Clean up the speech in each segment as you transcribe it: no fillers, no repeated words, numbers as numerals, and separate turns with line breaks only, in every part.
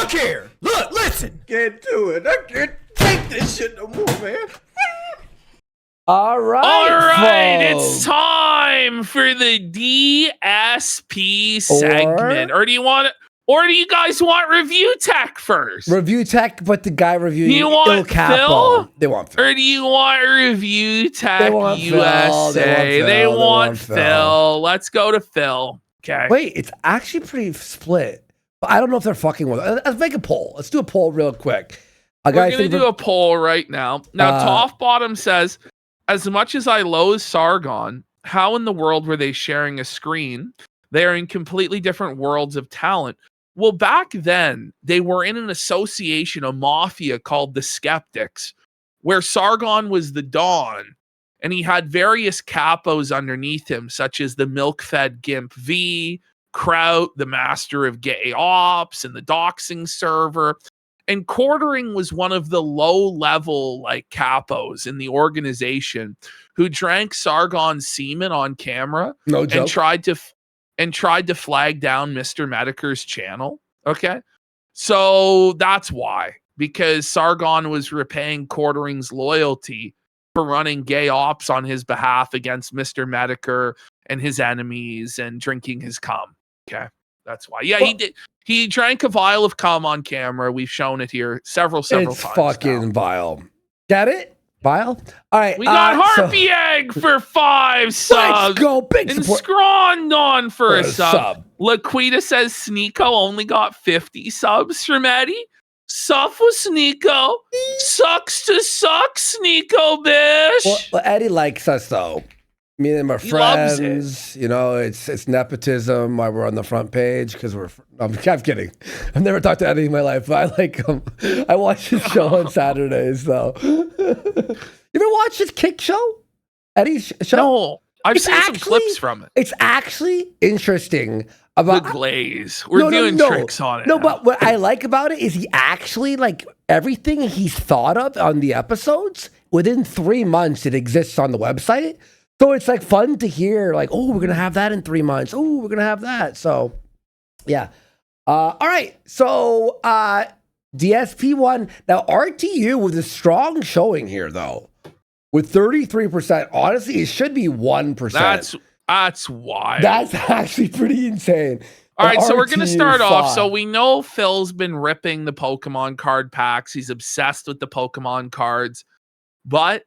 Look here. Look, listen.
Can't do it. I can't take this shit no more, man.
All right,
it's time for the DSP segment. Or do you guys want review tech first?
Review tech, but the guy reviewing
you want Phil?
They want Phil.
Or do you want review tech
they want
USA? They want Phil. Let's go to Phil. Okay.
Wait, it's actually pretty split. But I don't know if they're fucking with it. Let's make a poll. Let's do a poll real quick.
We're going to do a poll right now. Now, Toff Bottom says, as much as I loathe Sargon, how in the world were they sharing a screen? They are in completely different worlds of talent. Well, back then, they were in an association, a mafia called the Skeptics, where Sargon was the Don, and he had various capos underneath him, such as the milk-fed Gimp V, Kraut, the master of gay ops, and the doxing server. And Quartering was one of the low-level like capos in the organization who drank Sargon's semen on camera and tried to flag down Mr. Mediker's channel. Okay, so that's why, because Sargon was repaying Quartering's loyalty for running gay ops on his behalf against Mr. Mediker and his enemies and drinking his cum. Okay, that's why. Yeah, he did. He drank a vial of cum on camera. We've shown it here several times.
It's fucking vile. Get it? Vile? All right.
We got Harpy Egg for 5 subs.
Let's go. Big
and
support.
Scrondon for a sub. Laquita says Sneeko only got 50 subs from Eddie. Suff with Sneeko. Sucks to suck, Sneeko, bish.
Well, Eddie likes us, though. Me and him are friends. You know, it's nepotism why we're on the front page because I'm kidding. I've never talked to Eddie in my life, but I like him. I watch his show on Saturdays, though. You ever watch his kick show? Eddie's show?
No, I've seen some clips from it.
It's actually interesting. About
the glaze. We're doing tricks on it.
No, but what I like about it is he actually, like, everything he's thought of on the episodes, within 3 months, it exists on the website. So it's like fun to hear, like, oh, we're going to have that in 3 months. Oh, we're going to have that. So, yeah. All right. So, DSP won. Now, RTU with a strong showing here, though, with 33%. Honestly, it should be 1%.
That's wild.
That's actually pretty insane.
All right, so we're going to start off. So we know Phil's been ripping the Pokemon card packs. He's obsessed with the Pokemon cards. But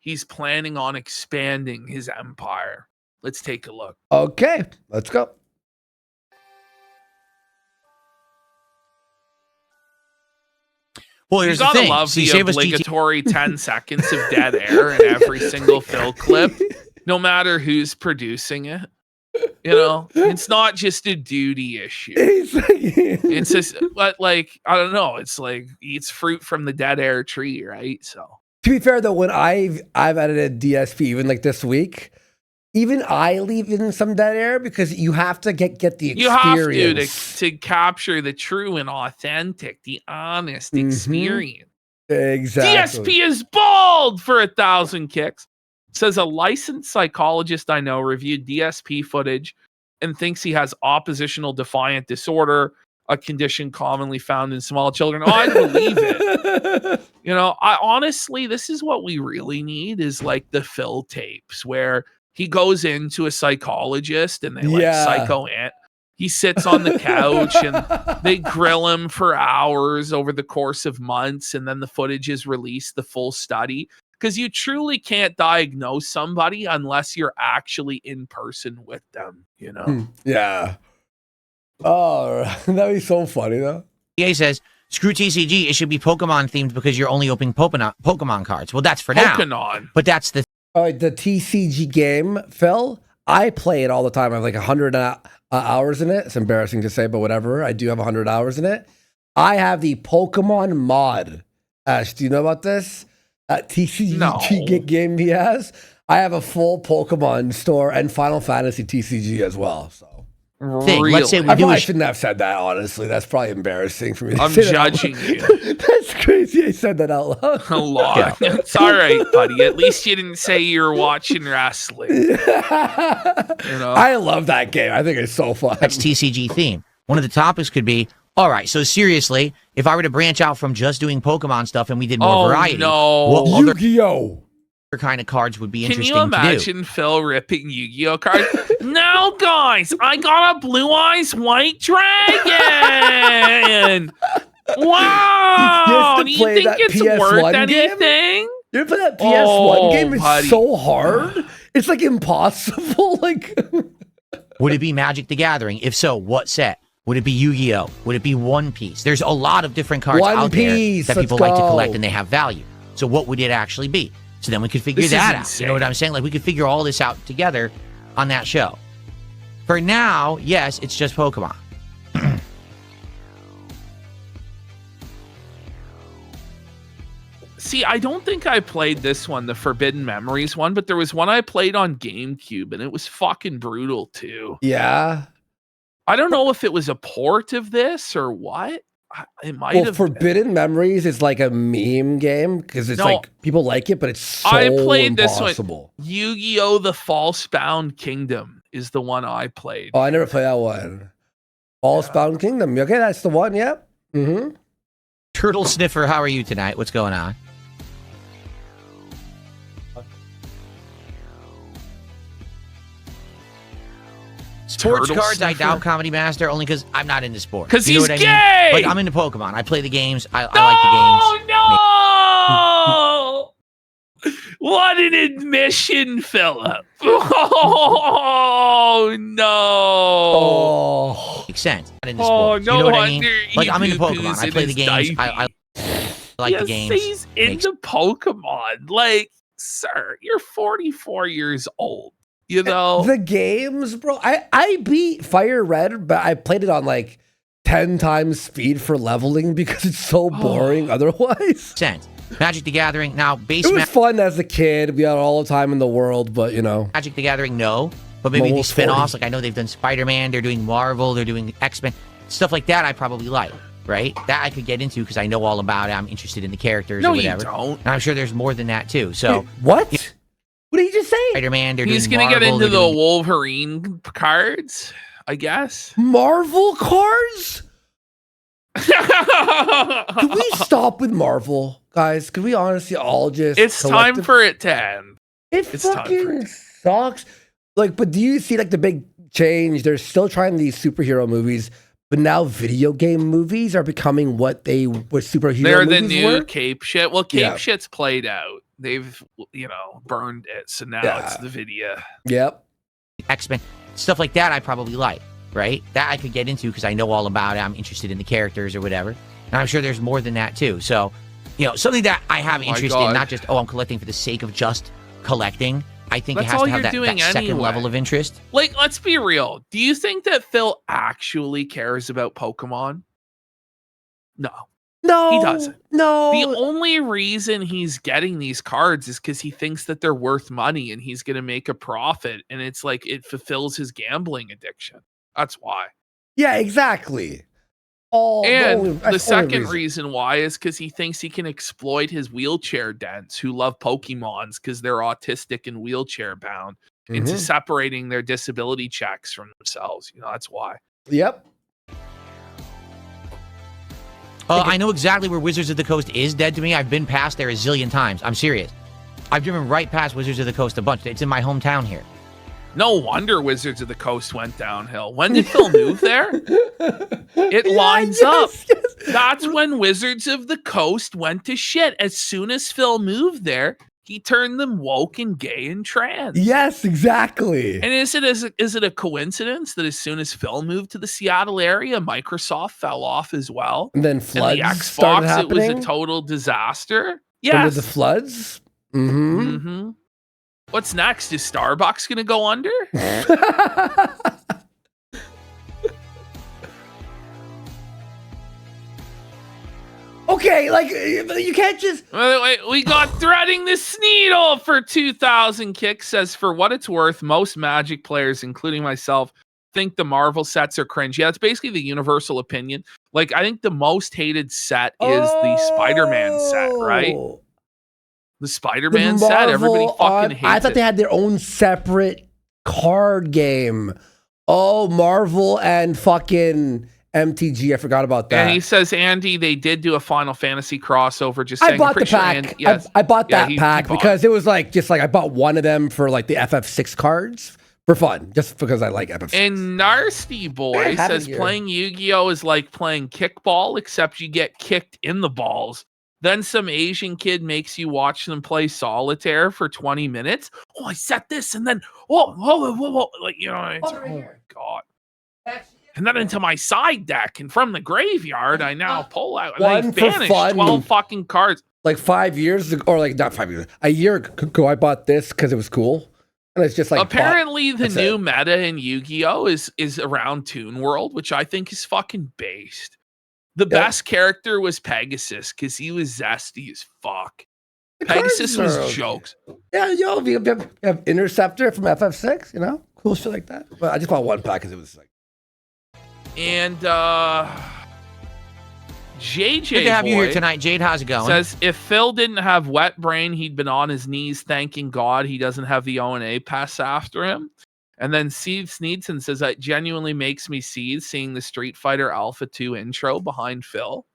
he's planning on expanding his empire. Let's take a look.
Okay, let's go.
Well, here's
you gotta
the thing.
love the obligatory 10 seconds of dead air in every single Phil clip, no matter who's producing it. You know, it's not just a duty issue. It's just, like, I don't know. It's like eats fruit from the dead air tree, right? So.
To be fair, though, when I've edited DSP, even like this week, even I leave in some dead air because you have to get the experience.
You have to capture the true and authentic, the honest experience.
Exactly.
DSP is bald for 1,000 kicks. Says a licensed psychologist I know reviewed DSP footage and thinks he has oppositional defiant disorder, a condition commonly found in small children. Oh, I believe it. You know, I honestly, this is what we really need is like the Phil tapes where he goes into a psychologist and they he sits on the couch and they grill him for hours over the course of months. And then the footage is released, the full study, because you truly can't diagnose somebody unless you're actually in person with them, you know?
Yeah. Oh, that'd be so funny, though.
EA says, screw TCG, it should be Pokemon themed because you're only opening Pokemon cards. Well, that's for now. But that's the
the TCG game, Phil, I play it all the time. I have like 100 hours in it. It's embarrassing to say, but whatever. I do have 100 hours in it. I have the Pokemon mod. Ash, do you know about this? TCG game he has. I have a full Pokemon store and Final Fantasy TCG as well. So.
Thing. Let's say
I shouldn't have said that, honestly. That's probably embarrassing for me to
I'm
say
judging you.
That's crazy. I said that out loud.
A lot. Yeah. It's all right, buddy. At least you didn't say you were watching wrestling. You know?
I love that game. I think it's so fun.
That's TCG theme. One of the topics could be, All right, so seriously, if I were to branch out from just doing Pokemon stuff and we did more variety,
no.
what other
Yu-Gi-Oh!
kind of cards would be
Can
interesting
you
to do?
imagine Phil ripping Yu-Gi-Oh cards? Now, guys, I got a Blue Eyes White Dragon. Wow! Do you think it's worth anything?
You ever play that PS1 game? It's
buddy.
so hard. It's like impossible. Like,
Would it be Magic the Gathering? If so, what set? Would it be Yu-Gi-Oh? Would it be One Piece? There's a lot of different cards out there that people like to collect and they have value. So what would it actually be? So then we could figure that out. You know what I'm saying? Like we could figure all this out together on that show. For now, yes, it's just Pokemon.
See, I don't think I played this one, the Forbidden Memories one, but there was one I played on GameCube, and it was fucking brutal too.
yeah.
I don't know if it was a port of this or what. It might have.
Forbidden Memories is like a meme game because it's like people like it, but it's so
I played
impossible.
this one. Yu-Gi-Oh! The False-Bound Kingdom is the one I played.
Oh, I never played that one. False-Bound Kingdom. Okay, that's the one. Yep. Mm-hmm.
Turtle Sniffer, how are you tonight? What's going on? Sports
Turtle
cards,
Sniffer?
I doubt, Comedy Master, only because I'm not into sports.
Because
You know
he's
what
gay!
I mean? Like, I'm into Pokemon. I play the games. I like the games.
Oh, no! What an admission, Philip. Oh, no.
Oh.
Makes sense. Not into
Oh,
sports.
no
You know what I
wonder
mean? Like, I'm into Pokemon. I play the games. I like the games.
He's into Pokemon. Like, sir, you're 44 years old. You know?
The games, bro. I beat Fire Red, but I played it on like 10 times speed for leveling because it's so boring otherwise.
Sense. Magic the Gathering. Now, base
It was fun as a kid. We had all the time in the world, but you know.
Magic the Gathering, no. But maybe these spin-offs, like I know they've done Spider-Man, they're doing Marvel, they're doing X-Men. Stuff like that I probably like, right? That I could get into because I know all about it. I'm interested in the characters or whatever.
No, you don't.
And I'm sure there's more than that too. So
Wait, what? What did he just say?
Spider-Man, they're
He's
doing
going to get
Marvel,
into
they're
the
doing-
Wolverine cards, I guess.
Marvel cards? Can we stop with Marvel, guys? Can we honestly all just
It's time for it to end.
It
It's time for
fucking
it.
sucks. Like, but do you see like the big change? They're still trying these superhero movies, but now video game movies are becoming what superhero
They're the
movies
new
were.
Cape shit. Well, Cape
Yeah.
shit's played out. They've, burned it. So now it's the video.
Yep.
X-Men. Stuff like that I probably like, right? That I could get into because I know all about it. I'm interested in the characters or whatever. And I'm sure there's more than that too. So, something that I have interest in, not just, I'm collecting for the sake of just collecting. I think
That's
it has
all
to have
you're
that
doing
second
anyway.
level of interest.
Like, let's be real. Do you think that Phil actually cares about Pokemon? No.
No,
He doesn't.
No.
The only reason he's getting these cards is because he thinks that they're worth money and he's going to make a profit. And it's like it fulfills his gambling addiction. That's why.
Yeah, exactly.
And the second reason why is because he thinks he can exploit his wheelchair dents who love Pokemons because they're autistic and wheelchair bound into separating their disability checks from themselves. That's why.
Yep.
I know exactly where Wizards of the Coast is dead to me. I've been past there a zillion times. I'm serious. I've driven right past Wizards of the Coast a bunch. It's in my hometown here.
No wonder Wizards of the Coast went downhill. When did Phil move there? It lines up.
Yes.
That's when Wizards of the Coast went to shit. As soon as Phil moved there, he turned them woke and gay and trans.
Yes, exactly.
And is it a coincidence that as soon as Phil moved to the Seattle area, Microsoft fell off as well?
And then floods
and the
started
Xbox,
happening?
it was a total disaster.
Under
Yes.
the floods? Mm-hmm.
Mm-hmm. What's next? Is Starbucks going to go under?
Okay, like, you can't just...
Wait, we got Threading the Sneedle for 2,000 kicks. Says, for what it's worth, most Magic players, including myself, think the Marvel sets are cringe. Yeah, it's basically the universal opinion. Like, I think the most hated set is the Spider-Man set, right? The Spider-Man set, everybody fucking hates it.
I thought they had their own separate card game. Oh, Marvel and fucking MTG. I forgot about that.
And he says, Andy, they did do a Final Fantasy crossover. Just
I
saying,
bought the pack. I bought that pack because it was like I bought one of them for like the FF6 cards for fun, just because I like FF6.
And Nasty Boy says playing Yu-Gi-Oh is like playing kickball, except you get kicked in the balls. Then some Asian kid makes you watch them play solitaire for 20 minutes. Oh, I set this, and then whoa, like oh my god. And then into my side deck, and from the graveyard, I now pull out and I banish 12 fucking cards.
Like 5 years ago, or like not 5 years, a year ago, I bought this because it was cool. And it's just like
apparently the new meta in Yu-Gi-Oh is around Toon World, which I think is fucking based. The best character was Pegasus because he was zesty as fuck. Pegasus was jokes.
Yeah, you have Interceptor from FF6, cool shit like that. But I just bought one pack because it was like.
And JJ
Good to have you here tonight, Jade. How's it going?
Says if Phil didn't have wet brain, he'd been on his knees thanking God he doesn't have the O&A pass after him. And then Steve Sneedson says that genuinely makes me seeing the Street Fighter Alpha 2 intro behind Phil.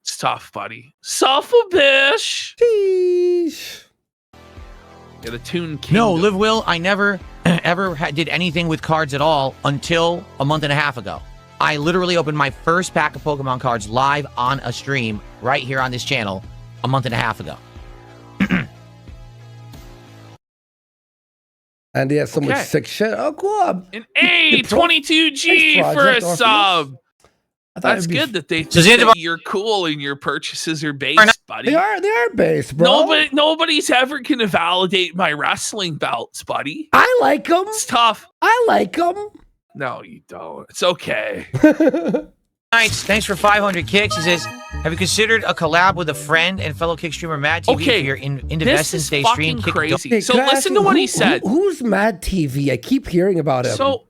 It's tough, buddy. Suffer, bish.
Sheesh.
Yeah, the Toon Kingdom.
No, Live Will, I never ever did anything with cards at all until a month and a half ago. I literally opened my first pack of Pokemon cards live on a stream right here on this channel a month and a half ago.
And he has so much sick shit. Oh, cool.
An A22G for a sub. That's good that they think that you're cool and your purchases are based, buddy.
They are based, bro.
Nobody's ever going to validate my wrestling belts, buddy.
I like them.
It's tough.
I like them.
No, you don't. It's okay.
Nice. Thanks for 500 kicks. He says, have you considered a collab with a friend and fellow kick streamer Mad TV for your Indivestance Day stream?
This is fucking crazy. So listen to what he said.
Who's Mad TV? I keep hearing about him.
So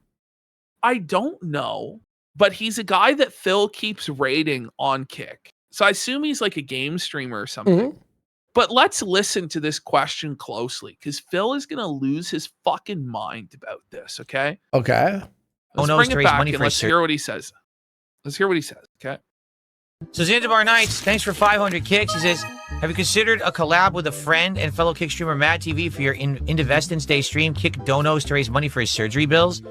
I don't know, but he's a guy that Phil keeps rating on Kick. So I assume he's like a game streamer or something. Mm-hmm. But let's listen to this question closely because Phil is going to lose his fucking mind about this, okay?
Okay.
Let's bring it back and let's hear what he says. Let's hear what he says, okay?
So Zanzibar Nights, thanks for 500 kicks. He says, have you considered a collab with a friend and fellow kick streamer Mad TV for your Indivestance Day stream? Kick donos to raise money for his surgery bills.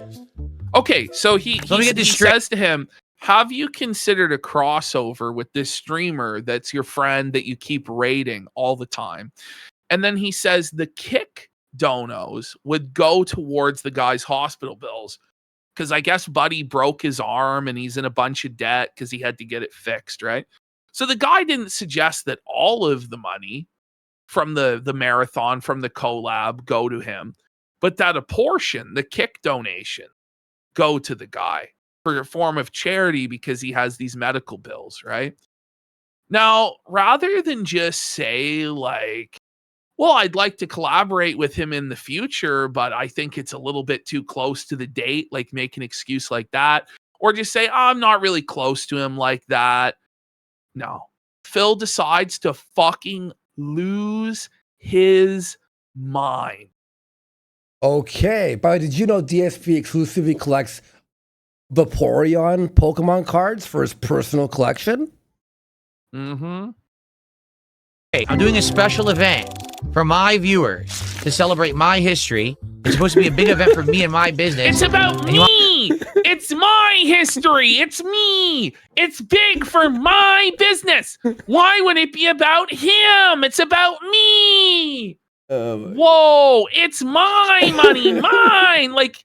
Okay, so he says to him, have you considered a crossover with this streamer that's your friend that you keep rating all the time? And then he says the Kick donos would go towards the guy's hospital bills. Because I guess Buddy broke his arm and he's in a bunch of debt because he had to get it fixed, right? So the guy didn't suggest that all of the money from the marathon, from the collab, go to him, but that a portion, the Kick donation, go to the guy for a form of charity because he has these medical bills, right? Now, rather than just say like, well, I'd like to collaborate with him in the future, but I think it's a little bit too close to the date, like make an excuse like that. Or just say, I'm not really close to him like that. No. Phil decides to fucking lose his mind.
Okay. But did you know DSP exclusively collects Vaporeon Pokemon cards for his personal collection?
Mm-hmm.
Hey, I'm doing a special event for my viewers to celebrate my history. It's supposed to be a big event for me and my business.
It's about me. It's my history. It's me. It's big for my business. Why would it be about him? It's about me. Whoa, it's my money, mine. Like,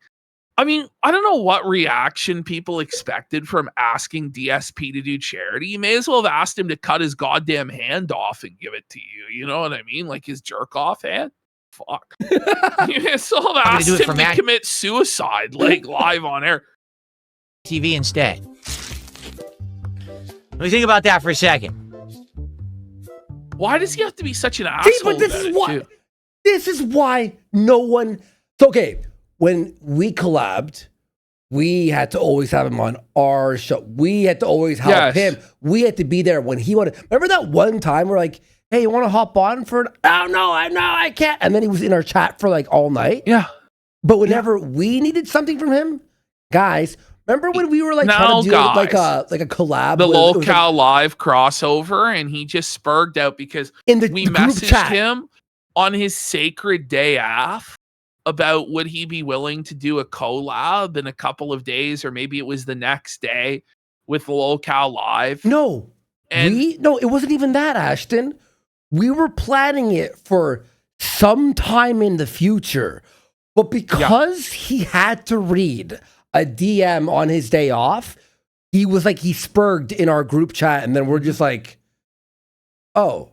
I mean, I don't know what reaction people expected from asking DSP to do charity. You may as well have asked him to cut his goddamn hand off and give it to you. You know what I mean? Like his jerk off hand. Fuck. You may as well have asked him to commit suicide, like live on air.
TV instead. Let me think about that for a second.
Why does he have to be such an asshole? See, but
this is why no one. Okay. When we collabed, we had to always have him on our show. We had to always help him. We had to be there when he wanted. Remember that one time we're like, hey, you want to hop on for oh, no, I can't. And then he was in our chat for like all night.
Yeah.
But whenever we needed something from him, guys, Remember when we were like
No,
trying to do like
guys.
a collab?
The
with, it was,
Locale Live crossover, and he just spurred out because
in the
we
group
messaged
chat.
him on his sacred day off about would he be willing to do a collab in a couple of days, or maybe it was the next day with Locale Live.
No,
And
it wasn't even that, Ashton. We were planning it for some time in the future, but because he had to read a DM on his day off, he was like, he spurred in our group chat, and then we're just like, oh,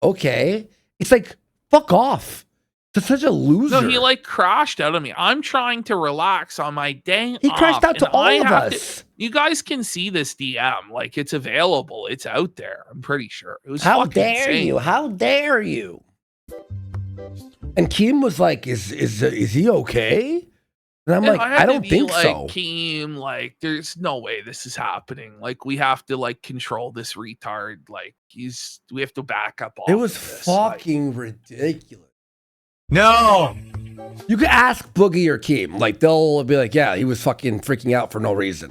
okay. It's like, fuck off. It's such a loser.
No, he like crashed out on me. I'm trying to relax on my day
He
off.
crashed out to all of us.
You guys can see this DM. Like, it's available. It's out there. I'm pretty sure. It was
How
fucking
dare
insane.
you? How dare you? And Keem was like, is he okay? And I'm
And
like,
had
I
to
don't
be
think
like,
so.
Keem, like, there's no way this is happening. Like, we have to like control this retard. Like, we have to back up off
It was
of this.
fucking ridiculous.
No.
You could ask Boogie or Keem. Like, they'll be like, yeah, he was fucking freaking out for no reason.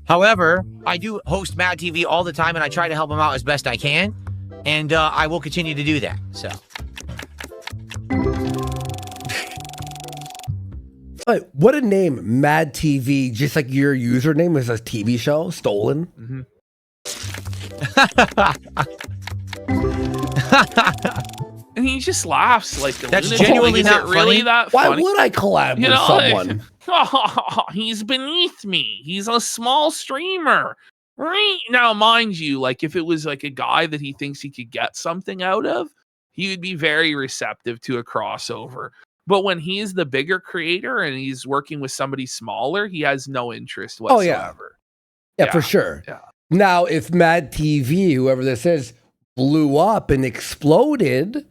However, I do host Mad TV all the time, and I try to help him out as best I can, and I will continue to do that. So,
Like, what a name, Mad TV. Just like your username is a TV show stolen.
And he just laughs like a
That's
lunatic.
genuinely
Like,
not
is it really
funny.
that
Why
funny?
would I collab with someone?
Like, he's beneath me. He's a small streamer. Right now, mind you, like if it was like a guy that he thinks he could get something out of, he would be very receptive to a crossover. But when he's the bigger creator and he's working with somebody smaller, he has no interest whatsoever.
Yeah, for sure.
Yeah.
Now, if Mad TV, whoever this is, blew up and exploded,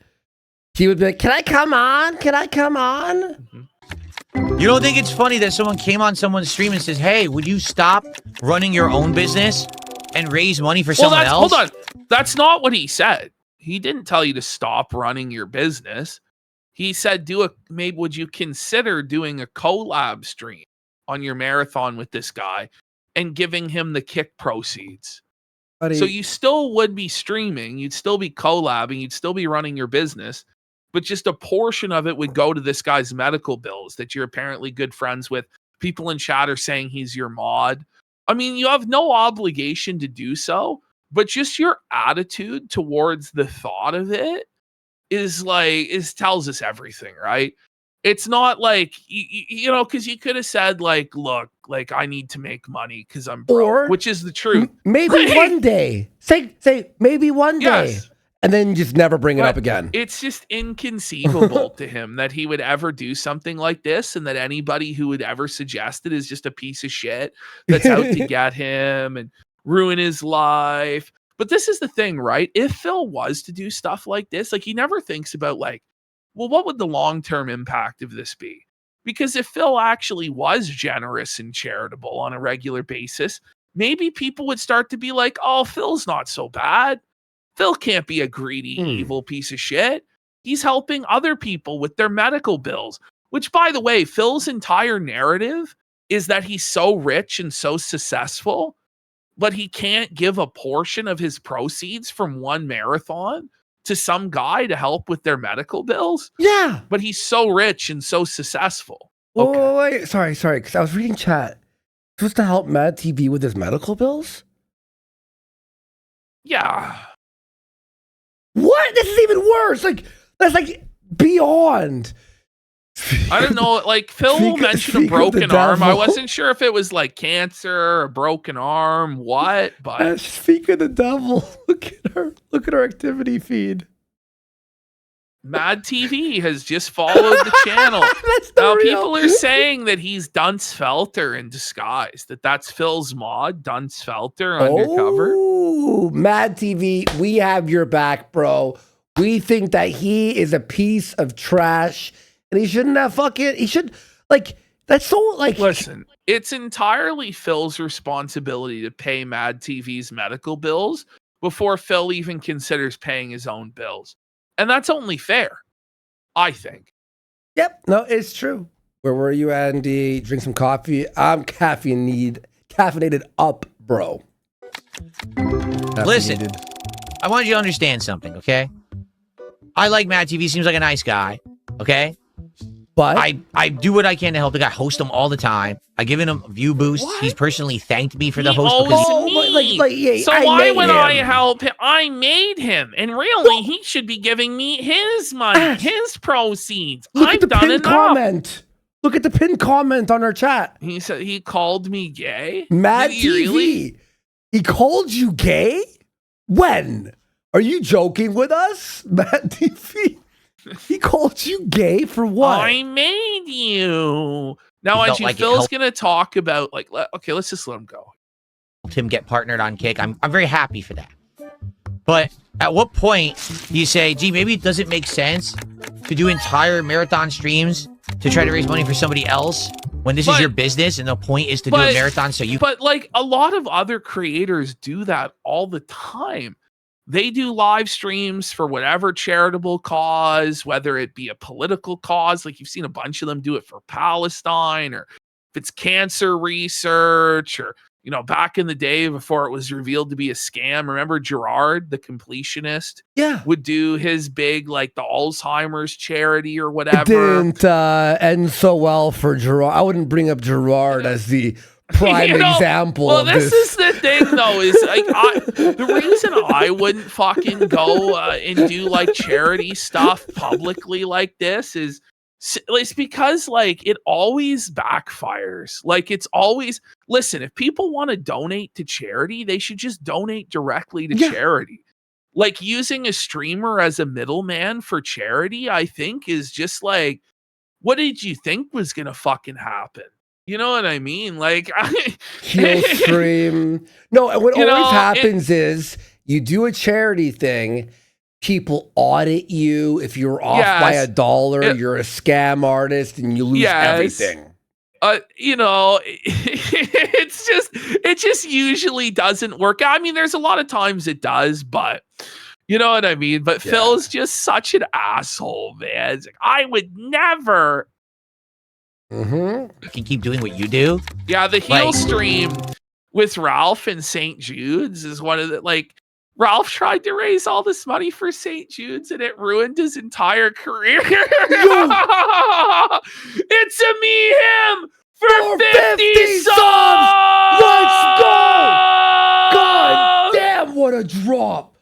he would be like, can I come on? Can I come on?
you don't think it's funny that someone came on someone's stream and says, "Hey, would you stop running your own business and raise money for someone else?"
Hold on. That's not what he said. He didn't tell you to stop running your business. He said, maybe would you consider doing a collab stream on your marathon with this guy and giving him the kick proceeds?
Buddy,
So you still would be streaming, you'd still be collabing, you'd still be running your business, but just a portion of it would go to this guy's medical bills that you're apparently good friends with. People in chat are saying he's your mod. I mean, you have no obligation to do so, but just your attitude towards the thought of it tells us everything, right? It's not like, you know, because you could have said like, look, like I need to make money because I'm broke, which is the truth.
Maybe one day. Say maybe one day.
Yes.
And then just never bring it up again.
It's just inconceivable to him that he would ever do something like this, and that anybody who would ever suggest it is just a piece of shit that's out to get him and ruin his life. But this is the thing, right? If Phil was to do stuff like this, like he never thinks about like, well, what would the long-term impact of this be? Because if Phil actually was generous and charitable on a regular basis, maybe people would start to be like, oh, Phil's not so bad. Phil can't be a greedy, evil piece of shit. He's helping other people with their medical bills, which, by the way, Phil's entire narrative is that he's so rich and so successful, but he can't give a portion of his proceeds from one marathon to some guy to help with their medical bills.
Yeah.
But he's so rich and so successful.
Oh, wait. Sorry. Because I was reading chat. Supposed to help Mad TV with his medical bills?
Yeah.
What? This is even worse. Like, that's like beyond.
I don't know. Like Phil mentioned a broken arm. I wasn't sure if it was like cancer, a broken arm, what, but
Speak of the devil. Look at our activity feed.
Mad TV has just followed the channel. Now people are saying that he's Dunce Felter in disguise. That's Phil's mod, Dunce Felter undercover.
Oh, Mad TV, we have your back, bro. We think that he is a piece of trash, and he shouldn't have he should, like, that's so, like.
Listen, it's entirely Phil's responsibility to pay Mad TV's medical bills before Phil even considers paying his own bills. And that's only fair, I think.
Yep. No, it's true. Where were you, Andy? Drink some coffee. I'm caffeinated up, bro.
Listen, I want you to understand something, okay? I like Matt TV. Seems like a nice guy, okay?
But
I do what I can to help the guy. Host him all the time. I given him view boosts.
What?
He's personally thanked me for the
He
host
owes
because
me. So why would I help him? I made him, and really, he should be giving me his money, his proceeds. I've done enough.
Comment. Look at the pinned comment on our chat.
He said he called me gay.
Mad
Did
TV.
he really?
He called you gay? When? Are you joking with us? Mad TV. He called you gay for what?
I made you. Now,
He
as
felt
you
like it
Phil's
helped-
gonna talk about okay, let's just let him go.
him get partnered on Kick. I'm very happy for that. But at what point do you say, gee, maybe it doesn't make sense to do entire marathon streams to try to raise money for somebody else when this is your business and the point is to do a marathon so you...
But like a lot of other creators do that all the time. They do live streams for whatever charitable cause, whether it be a political cause, like you've seen a bunch of them do it for Palestine, or if it's cancer research, or, you know, back in the day before it was revealed to be a scam. Remember Gerard, the completionist?
Yeah.
Would do his big, like the Alzheimer's charity or whatever.
It didn't end so well for Gerard. I wouldn't bring up Gerard as the prime example.
Well,
of
this is the thing, though, is like the reason I wouldn't fucking go and do like charity stuff publicly like this is it's because like it always backfires. Like it's always, listen, if people want to donate to charity, they should just donate directly to charity. Like using a streamer as a middleman for charity, I think is just like, what did you think was gonna fucking happen? You know what I mean? Like,
heel stream. No, what always happens is you do a charity thing, people audit you. If you're off by $1, you're a scam artist and you lose everything.
You know, it just usually doesn't work. I mean, there's a lot of times it does, but you know what I mean? But Phil's just such an asshole, man. It's like, I would never.
You can keep doing what you do.
Yeah, the heel stream with Ralph and St. Jude's is one of the, like, Ralph tried to raise all this money for St. Jude's and it ruined his entire career. It's a me him for 50 subs.
Let's go. God damn, what a drop.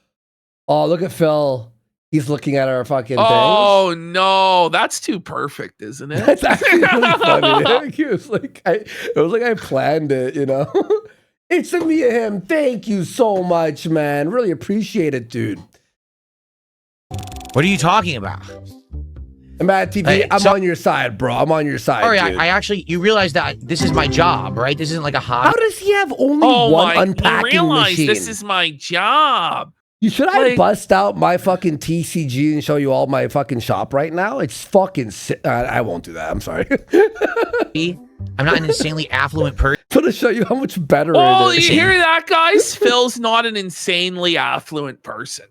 Oh, look at Phil. He's looking at our fucking things.
Oh no, that's too perfect, isn't it?
That's actually really funny. It was like I planned it, you know. It's a me and him. Thank you so much, man. Really appreciate it, dude.
What are you talking about?
Matt TV, I'm on your side, bro. I'm on your side.
Sorry,
dude.
I actually, you realize that this is my job, right? This isn't like a hobby.
How does he have only one unpacking
you realize
machine?
This is my job.
Should I bust out my fucking TCG and show you all my fucking shop right now? It's fucking I won't do that. I'm sorry.
I'm not an insanely affluent person.
I'm going to show you how much better
Oh,
it is.
you hear that, guys? Phil's not an insanely affluent person.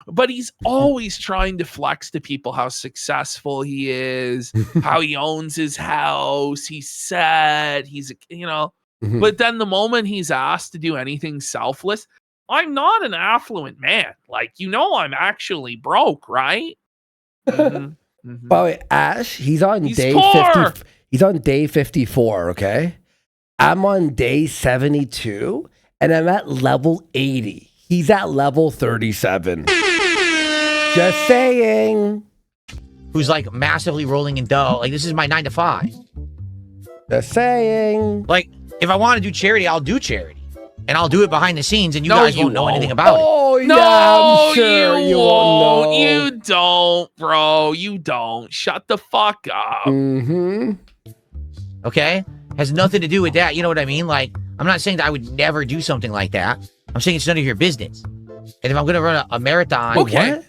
But he's always trying to flex to people how successful he is, how he owns his house. He's set. He's, you know. But then the moment he's asked to do anything selfless, I'm not an affluent man. Like, you know, I'm actually broke, right?
By the way, Ash, he's on day
poor.
50. He's on day 54, okay? I'm on day 72, and I'm at level 80. He's at level 37. Just saying.
Who's like massively rolling in dough. Like, this is my 9 to 5.
Just saying.
Like, if I want to do charity, I'll do charity. And I'll do it behind the scenes, and you guys won't know anything about it.
Oh, yeah,
No,
I'm sure
you
won't know.
You don't, bro. You don't. Shut the fuck up.
Okay? Has nothing to do with that. You know what I mean? Like, I'm not saying that I would never do something like that. I'm saying it's none of your business. And if I'm going to run a marathon,
Okay.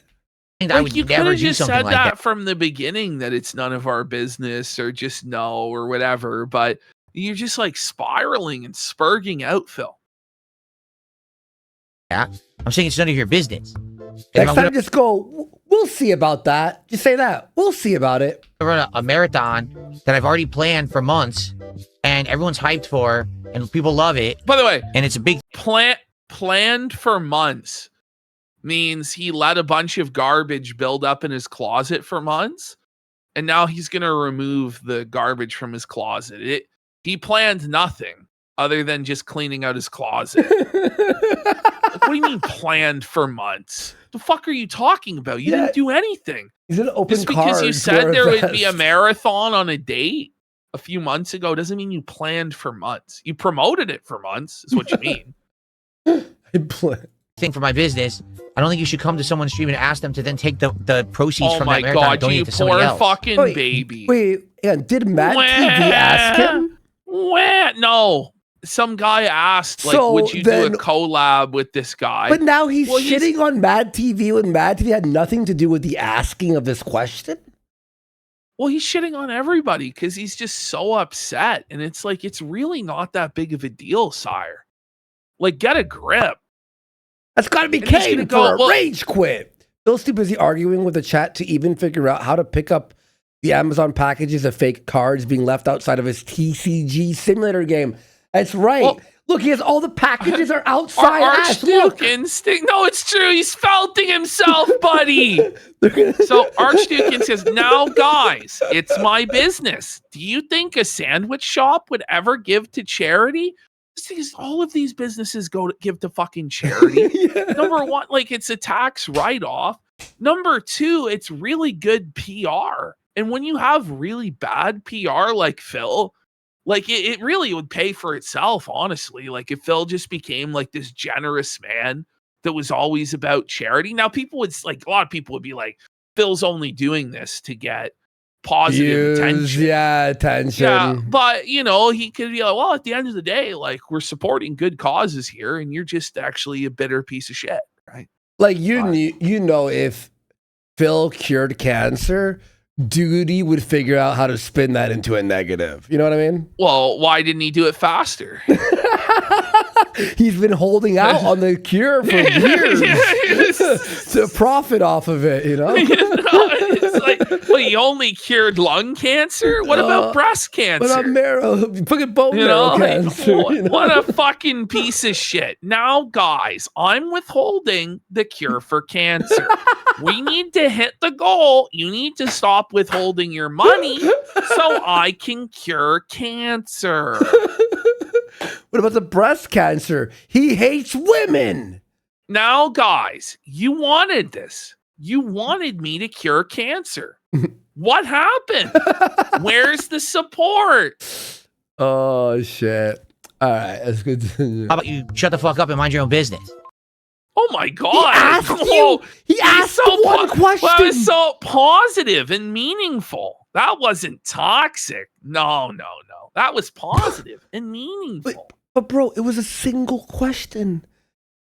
I would
You could
never
have
do
just
something
said
like
that
that.
from the beginning, that it's none of our business, or just no, or whatever. But you're just like spiraling and spurging out, Phil.
Yeah. I'm saying it's none of your business. And if
Next
I'm
time,
gonna-
just go, we'll see about that. Just say that. We'll see about it.
I run a marathon that I've already planned for months, and everyone's hyped for, and people love it.
By the way,
And it's a big
planned for months means he let a bunch of garbage build up in his closet for months, and now he's going to remove the garbage from his closet. He planned nothing other than just cleaning out his closet. Like, what do you mean planned for months? The fuck are you talking about? You didn't do anything.
He's an open
Just because you said there would be a marathon on a date a few months ago doesn't mean you planned for months. You promoted it for months, is what you mean.
thing for my business. I don't think you should come to someone's stream and ask them to then take the proceeds from that marathon and donate it to somebody else.
Fucking baby.
Wait, did Mad TV ask him?
No. Some guy asked, like, would you do a collab with this guy?
But now he's shitting on Mad TV when Mad TV had nothing to do with the asking of this question?
Well, he's shitting on everybody because he's just so upset. And it's like, it's really not that big of a deal, sire. Like, get a grip.
That's got to be Kane for a rage quit. Phil's too busy arguing with the chat to even figure out how to pick up the Amazon packages of fake cards being left outside of his TCG simulator game. That's right. Well, look, he has all the packages are outside.
Archduke Instinct. No, it's true. He's felting himself, buddy. So Archduke says, now, guys, it's my business. Do you think a sandwich shop would ever give to charity? Because all of these businesses go to give to fucking charity. Yeah. Number one, like, it's a tax write-off. Number two, it's really good PR. And when you have really bad PR like Phil, like, it really would pay for itself, honestly. Like, if Phil just became, like, this generous man that was always about charity. Now, people would, like, a lot of people would be like, Phil's only doing this to get positive attention.
Yeah, attention.
Yeah, but, you know, he could be like, well, at the end of the day, like, we're supporting good causes here, and you're just actually a bitter piece of shit, right?
Like, you know, if Phil cured cancer, Duty would figure out how to spin that into a negative. You know what I mean?
Well, why didn't he do it faster?
He's been holding out on the cure for years to profit off of it, you know?
It's like, well, he only cured lung cancer? What about breast cancer?
What about fucking bone marrow cancer?
What a fucking piece of shit. Now, guys, I'm withholding the cure for cancer. We need to hit the goal. You need to stop withholding your money so I can cure cancer.
What about the breast cancer? He hates women.
Now, guys, you wanted this. You wanted me to cure cancer. What happened? Where's the support?
Oh, shit. All right, that's good.
How about you shut the fuck up and mind your own business?
Oh my God.
He asked one question.
That was so positive and meaningful. That wasn't toxic. No. That was positive and meaningful.
But bro, it was a single question.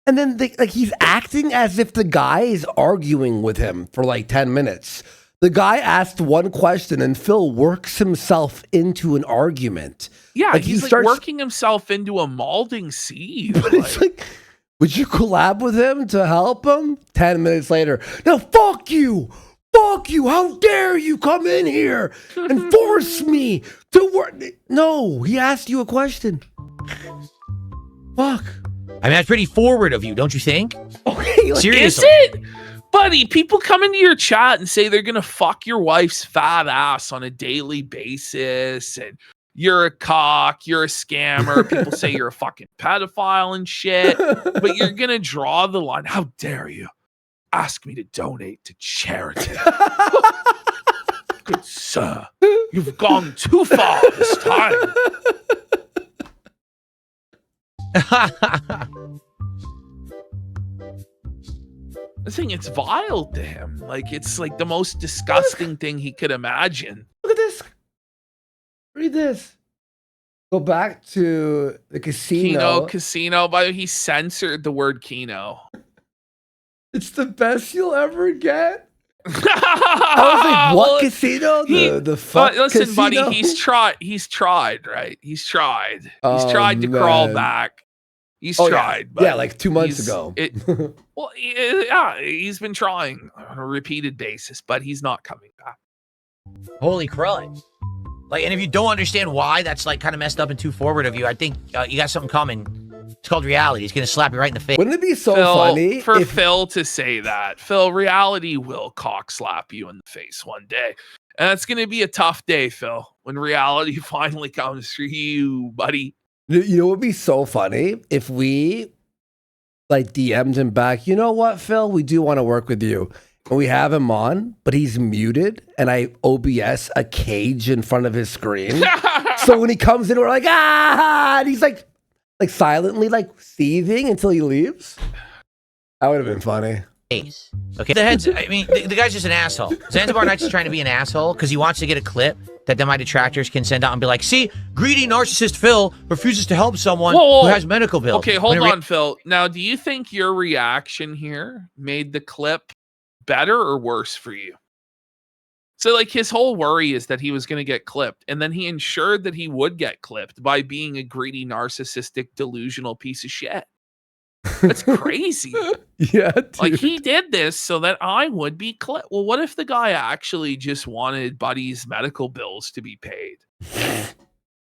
And then he's acting as if the guy is arguing with him for like 10 minutes. The guy asked one question and Phil works himself into an argument.
Yeah, like he's like working himself into a molding seed.
But it's like, would you collab with him to help him? 10 minutes later, no, fuck you. Fuck you. How dare you come in here and force me to work? No, he asked you a question. Fuck.
I mean, that's pretty forward of you, don't you think?
Okay, like,
seriously.
Is it? Buddy, people come into your chat and say they're going to fuck your wife's fat ass on a daily basis. And you're a cock, you're a scammer. People say you're a fucking pedophile and shit. But you're going to draw the line. How dare you ask me to donate to charity? Good sir, you've gone too far this time. I think it's vile to him. Like, it's like the most disgusting thing he could imagine.
Look at this. Read this. Go back to the casino.
Casino. By the way, he censored the word Kino.
It's the best you'll ever get. I was like, what casino? The fuck
listen,
casino?
buddy, he's tried, right? He's tried to crawl back. He's tried. But
yeah, like 2 months ago.
Well, yeah, he's been trying on a repeated basis, but he's not coming back.
Holy crud. Like, and if you don't understand why that's like kind of messed up and too forward of you, I think you got something coming. It's called reality. It's gonna slap you right in the face.
Wouldn't it be so
Phil,
funny
for Phil to say that? Phil, reality will cock slap you in the face one day. And it's gonna be a tough day, Phil, when reality finally comes for you, buddy.
You know what would be so funny? If we like DM'd him back, you know what, Phil? We do want to work with you. And we have him on, but he's muted, and I OBS a cage in front of his screen. So when he comes in, we're like, ah, and he's like silently like seething until he leaves. That would have been funny.
Okay, the guy's just an asshole. Zanzibar Nights is trying to be an asshole because he wants to get a clip that then my detractors can send out and be like, see, greedy narcissist Phil refuses to help someone who has medical bills.
Okay, hold on, Phil. Now, do you think your reaction here made the clip better or worse for you? So, like, his whole worry is that he was going to get clipped, and then he ensured that he would get clipped by being a greedy, narcissistic, delusional piece of shit. That's crazy.
Yeah, dude.
Like, he did this so that I would be clipped. Well, what if the guy actually just wanted Buddy's medical bills to be paid?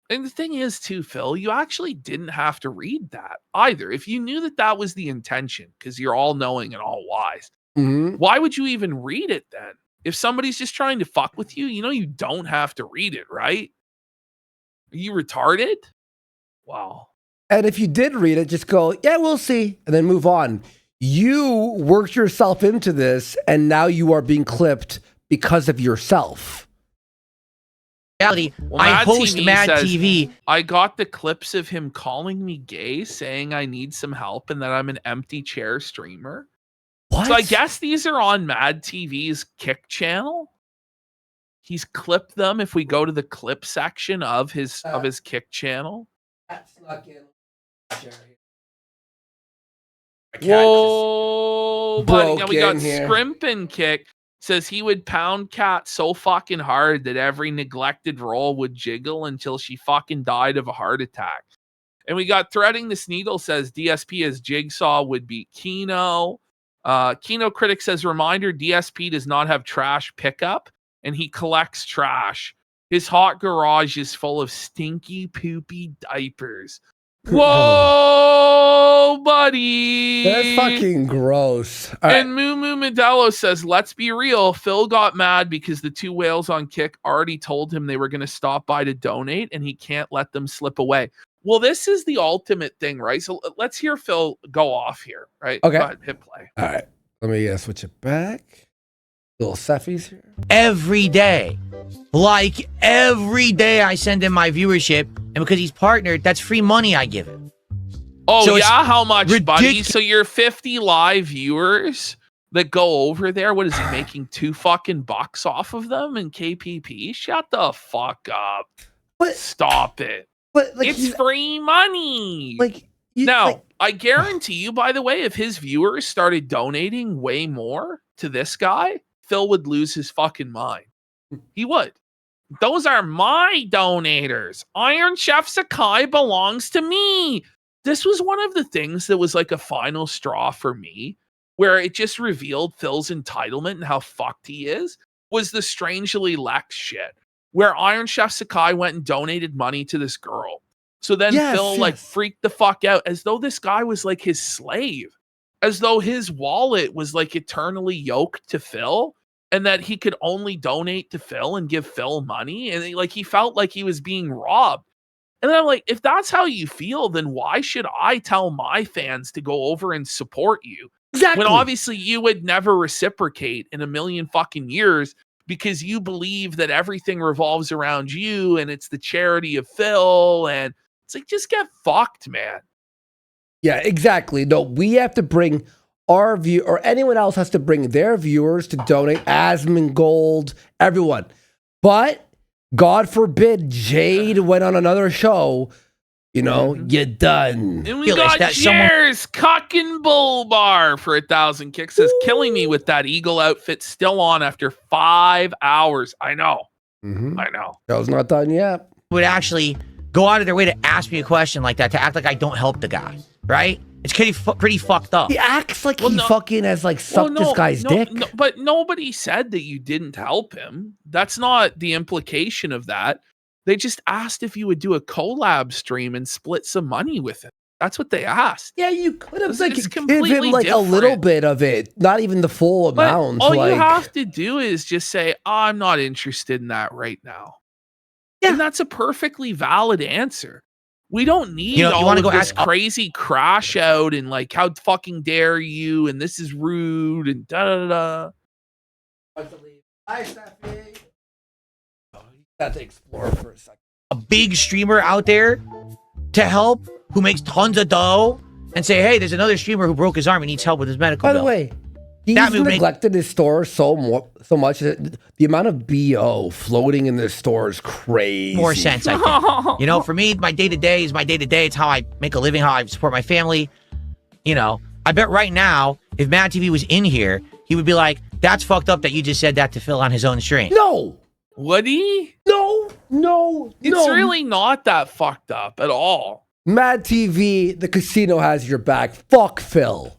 And the thing is, too, Phil, you actually didn't have to read that either. If you knew that that was the intention, because you're all knowing and all wise, why would you even read it then? If somebody's just trying to fuck with you, you know you don't have to read it, right? Are you retarded? Wow.
And if you did read it, just go, yeah, we'll see, and then move on. You worked yourself into this, and now you are being clipped because of yourself.
Reality,
Well,
I host
TV
Mad
says,
TV.
I got the clips of him calling me gay, saying I need some help and that I'm an empty chair streamer.
What?
So I guess these are on Mad TV's Kick channel. He's clipped them if we go to the clip section of his Kick channel.
That's not getting
Whoa, buddy. Now we got
here.
Scrimpin' Kick. Says he would pound Cat so fucking hard that every neglected roll would jiggle until she fucking died of a heart attack. And we got Threading This Needle says DSP as Jigsaw would be Kino. Kino Critic says, reminder, DSP does not have trash pickup and he collects trash. His hot garage is full of stinky, poopy diapers. Whoa, buddy.
That's fucking gross. All
and Moo Moo Modelo says, let's be real. Phil got mad because the two whales on Kick already told him they were going to stop by to donate and he can't let them slip away. Well, this is the ultimate thing, right? So let's hear Phil go off here, right?
Okay.
Go ahead, hit play.
All right. Let me switch it back. Little Seffies here.
Every day. Like, every day I send him my viewership, and because he's partnered, that's free money I give him.
Oh,
So
yeah? How much, buddy?
ridiculous.
So your 50 live viewers that go over there, what is he making $2 off of them in KPP? Shut the fuck up.
But
Stop it.
but like
It's free money.
like you,
Now,
like,
I guarantee you, by the way, if his viewers started donating way more to this guy, Phil would lose his fucking mind. He would. Those are my donators. Iron Chef Sakai belongs to me. This was one of the things that was like a final straw for me, where it just revealed Phil's entitlement and how fucked he is, was the Strangely Lex shit, where Iron Chef Sakai went and donated money to this girl. So then Phil like freaked the fuck out as though this guy was like his slave, as though his wallet was like eternally yoked to Phil and that he could only donate to Phil and give Phil money. And he felt like he was being robbed. And then I'm like, if that's how you feel, then why should I tell my fans to go over and support you?
exactly.
When obviously you would never reciprocate in a million fucking years because you believe that everything revolves around you and it's the charity of Phil. And it's like, just get fucked, man.
Yeah, exactly. No, we have to bring our view, or anyone else has to bring their viewers to donate. Asmongold, everyone. But God forbid Jade went on another show. You know, you're done.
And we got Cheers, Cock and Bull Bar for 1,000 kicks. Says, killing me with that eagle outfit still on after 5 hours. I know. I know.
Show's not done yet.
Would actually go out of their way to ask me a question like that, to act like I don't help the guy, right? It's pretty fucked up.
He acts like he fucking has like sucked this guy's dick.
No, but nobody said that you didn't help him. That's not the implication of that. They just asked if you would do a collab stream and split some money with him. That's what they asked.
Yeah, you could have like give him
completely
like a little bit of it, not even the full amount.
All you have to do is just say, oh, I'm not interested in that right now. Yeah. And that's a perfectly valid answer. We don't need all of this crazy crash out and like, how fucking dare you, and this is rude, and da-da-da.
Hi, Stephanie. Got to explore for a second.
A big streamer out there to help who makes tons of dough and say, hey, there's another streamer who broke his arm and needs help with his medical bill.
By the way, he's neglected his store so much that the amount of BO floating in this store is crazy.
More sense, I think. You know, for me, my day-to-day is my day-to-day. It's how I make a living, how I support my family. You know, I bet right now, if Mad TV was in here, he would be like, that's fucked up that you just said that to Phil on his own stream.
No!
Would he?
No.
It's really not that fucked up at all.
Mad TV, the casino has your back. Fuck Phil.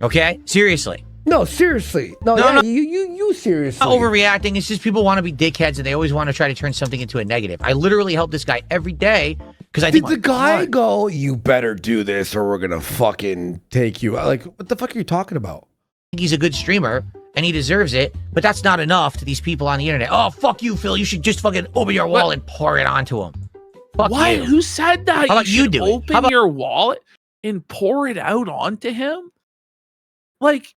Okay? Seriously.
No, seriously. No, you seriously.
Not overreacting. It's just people want to be dickheads and they always want to try to turn something into a negative. I literally help this guy every day because I think.
Did the guy go, you better do this or we're going to fucking take you out? Like, what the fuck are you talking about?
He's a good streamer and he deserves it, but that's not enough to these people on the internet. Oh, fuck you, Phil. You should just fucking open your wallet and pour it onto him. Fuck you.
Who said that?
How about you do it?
Open your wallet and pour it out onto him? Like,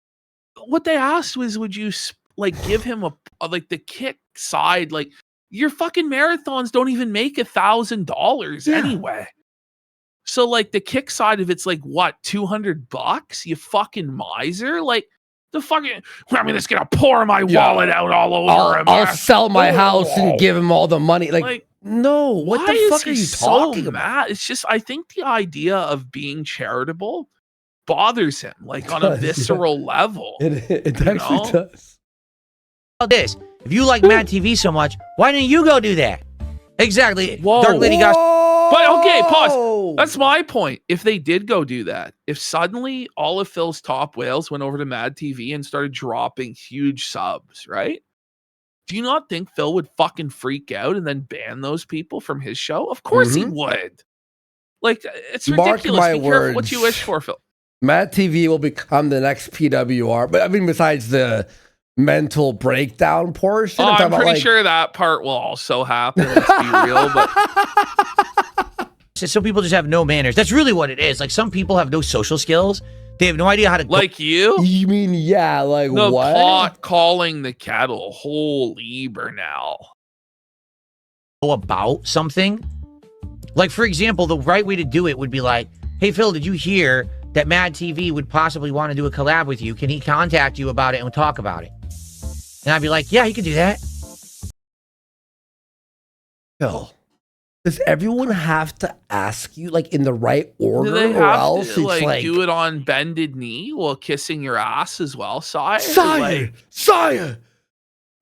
what they asked was, would you like give him a like the kick side? Like, your fucking marathons don't even make $1,000 anyway. So like the kick side of it's like what, $200? You fucking miser. Like the fucking, I'm just gonna pour my wallet out all over him.
I'll sell my house and give him all the money. Like no, what the fuck are you talking about?
It's just, I think the idea of being charitable bothers him, like on a visceral level.
It actually does.
About this, if you like Mad TV so much, why didn't you go do that? Exactly.
Whoa.
Dark Lady got.
But okay, pause. That's my point. If they did go do that, if suddenly all of Phil's top whales went over to Mad TV and started dropping huge subs, right? Do you not think Phil would fucking freak out and then ban those people from his show? Of course he would. Like, it's ridiculous. Be careful what you wish for, Phil.
Mad TV will become the next PWR. But I mean, besides the mental breakdown portion,
I'm pretty sure that part will also happen. Let's be real, but
some people just have no manners. That's really what it is. Like, some people have no social skills. They have no idea how to.
Like you?
You mean like
the
what?
Pot calling the kettle. Holy Bernal.
About something. Like, for example, the right way to do it would be like, hey, Phil, did you hear that Mad TV would possibly want to do a collab with you? Can he contact you about it and talk about it? And I'd be like, yeah, he could do that.
Phil, does everyone have to ask you like in the right order,
do they
or
have
else
to,
it's like
do it on bended knee while kissing your ass as well, sire?
Sire,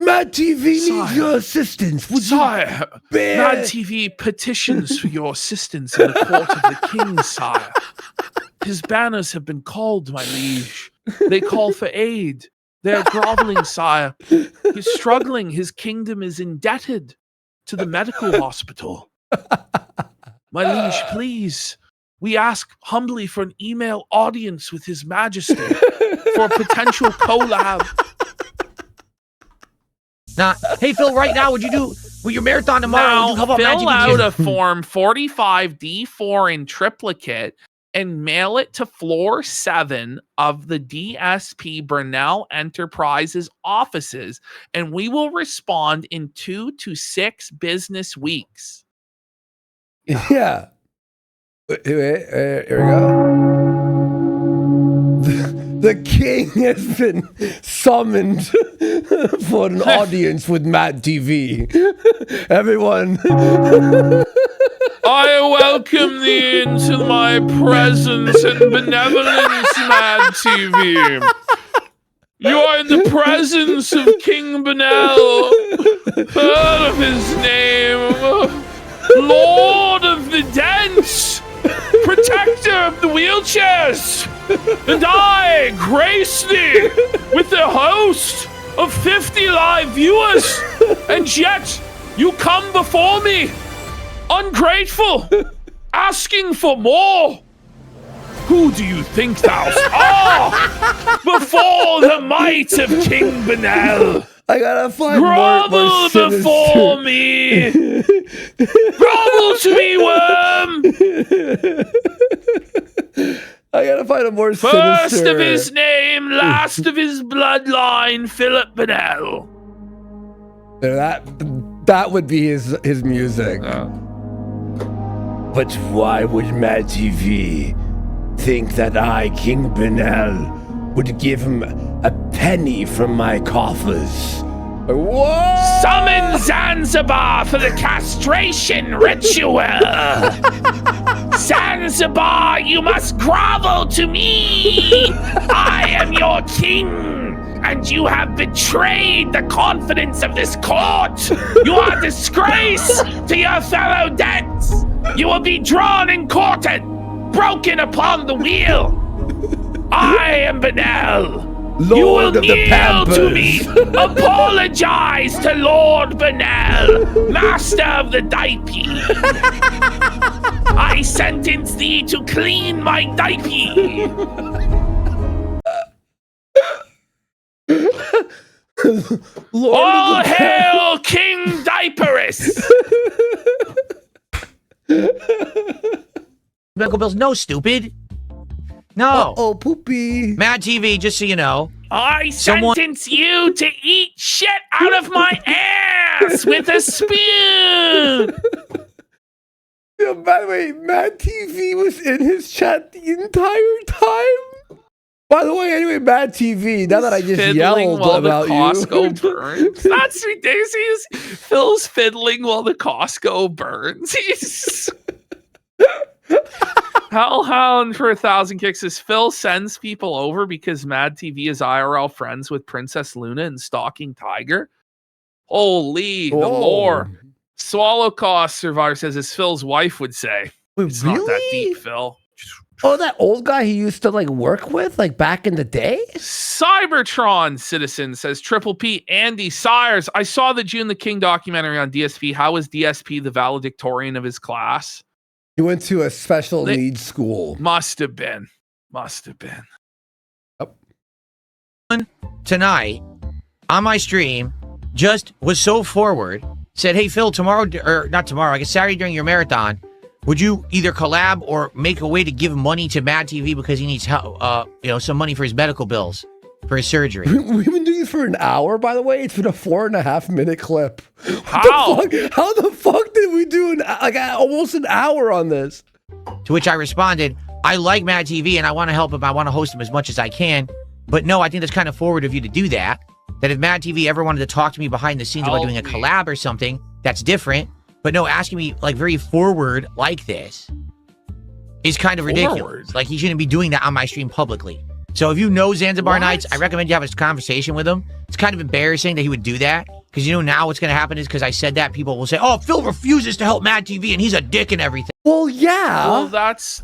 Mad TV needs your assistance.
Sire, Mad TV petitions for your assistance in the court of the king, sire. His banners have been called, my liege. They call for aid. They're groveling, sire. He's struggling. His kingdom is indebted to the medical hospital. My liege, please. We ask humbly for an email audience with His Majesty for a potential collab.
Nah, hey Phil, right now, would you do with your marathon tomorrow?
Now, fill out a form 45D4 in triplicate and mail it to floor 7 of the DSP Burnell Enterprises offices, and we will respond in 2 to 6 business weeks.
Yeah. Here we go. The king has been summoned for an audience with Mad TV. Everyone.
I welcome thee into my presence and benevolence, Mad TV. You are in the presence of King Benel. Heard of his name. Lord of the Dents. protector of the wheelchairs, and I grace thee with the host of 50 live viewers, and yet you come before me, ungrateful, asking for more. Who do you think thou art before the might of King Benel?
I gotta find
Grovel
more
before me! Grovel to me, worm!
I gotta find a more
First
sinister.
of his name, last of his bloodline, Philip Benel.
That would be his music. But why would Mad TV think that I, King Benel, would give him a penny from my coffers? What?
Summon Zanzibar for the castration ritual! Zanzibar, you must grovel to me! I am your king, and you have betrayed the confidence of this court! You are a disgrace to your fellow debts! You will be drawn and quartered, broken upon the wheel! I am Benel! You will
Lord of the
kneel
Pampers.
to me! Apologize to Lord Benel, master of the diaper! I sentence thee to clean my diaper! All hail King Diaperus!
Medical bills? No, stupid. No.
Oh, poopy.
Mad TV, just so you know.
I sentence you to eat shit out of my ass with a spoon!
Yeah, by the way, Mad TV was in his chat the entire time. By the way, anyway, Mad TV, now that I just yelled
while
about
the Costco
you.
burns. That's ridiculous. Phil's fiddling while the Costco burns. He's... Hellhound for 1,000 kicks says Phil sends people over because Mad TV is IRL friends with Princess Luna and Stalking Tiger. Holy, the lore. Swallow Cost Survivor says, as Phil's wife would say.
Wait,
It's not that deep, Phil.
Oh, that old guy he used to like work with, like back in the day?
Cybertron Citizen says, Triple P, Andy Sires, I saw the June the King documentary on DSP. How was DSP the valedictorian of his class?
He went to a special needs school.
Must have been.
Yep.
Tonight, on my stream, just was so forward, said, hey, Phil, tomorrow, or not tomorrow, I guess Saturday during your marathon, would you either collab or make a way to give money to Mad TV because he needs help, some money for his medical bills, for his surgery?
We've been doing this for an hour, by the way. It's been a 4.5 minute clip.
How?
How the fuck did we do almost an hour on this?
To which I responded, I like Mad TV and I want to help him. I want to host him as much as I can. But no, I think that's kind of forward of you to do that. That if Mad TV ever wanted to talk to me behind the scenes about doing a collab or something, that's different. But no, asking me like very forward like this is kind of ridiculous. Like he shouldn't be doing that on my stream publicly. So if you know Zanzibar Nights, I recommend you have a conversation with him. It's kind of embarrassing that he would do that. Because now what's going to happen is because I said that, people will say, oh, Phil refuses to help Mad TV and he's a dick and everything.
Well, yeah.
Well, that's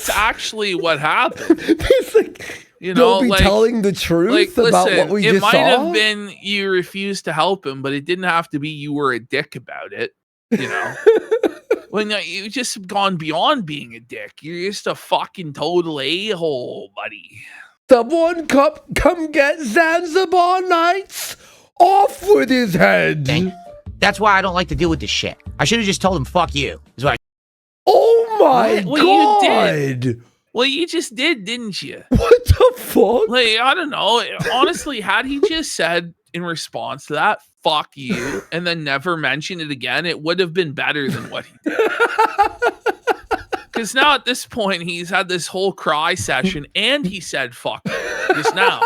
actually what happened.
It's like,
don't
be telling the truth about what we just saw.
It might have been you refused to help him, but it didn't have to be you were a dick about it. When you just gone beyond being a dick. You're just a fucking total a-hole, buddy.
Someone come get Zanzibar Nights off with his head.
Okay. That's why I don't like to deal with this shit. I should have just told him, fuck you. Is what
Oh my God.
You did. Well, you just did, didn't you?
What the fuck?
Like, I don't know. Honestly, had he just said in response to that, fuck you, and then never mentioned it again, it would have been better than what he did. Because now at this point, he's had this whole cry session and he said fuck you just now.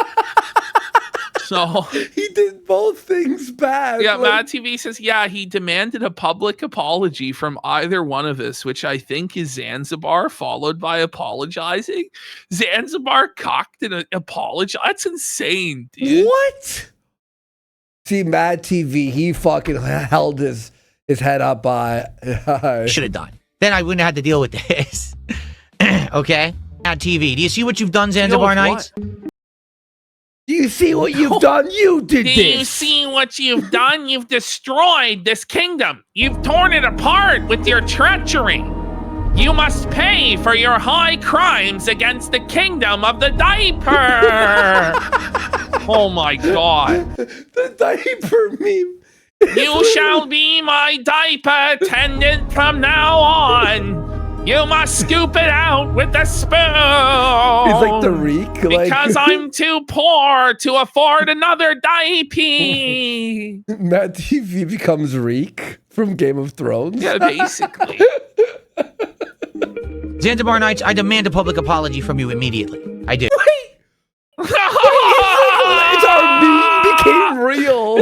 So
he did both things bad.
Yeah, Mad TV says, yeah, he demanded a public apology from either one of us, which I think is Zanzibar, followed by apologizing. Zanzibar cocked and apologized. That's insane, dude.
What? See, Mad TV, he fucking held his head up by.
should have done. Then I wouldn't have had to deal with this. Okay? At TV. Do you see what you've done, Zanzibar Nights?
Do you see what you've done? You did this.
Do you see what you've done? You've destroyed this kingdom. You've torn it apart with your treachery. You must pay for your high crimes against the kingdom of the diaper. Oh my God.
The diaper meme.
You shall be my diaper attendant from now on. You must scoop it out with a spoon.
It's like the reek.
Because I'm too poor to afford another diaper.
Matt TV becomes Reek from Game of Thrones.
Yeah, basically.
Zanzibar Nights, I demand a public apology from you immediately. I do.
It's our meme became real.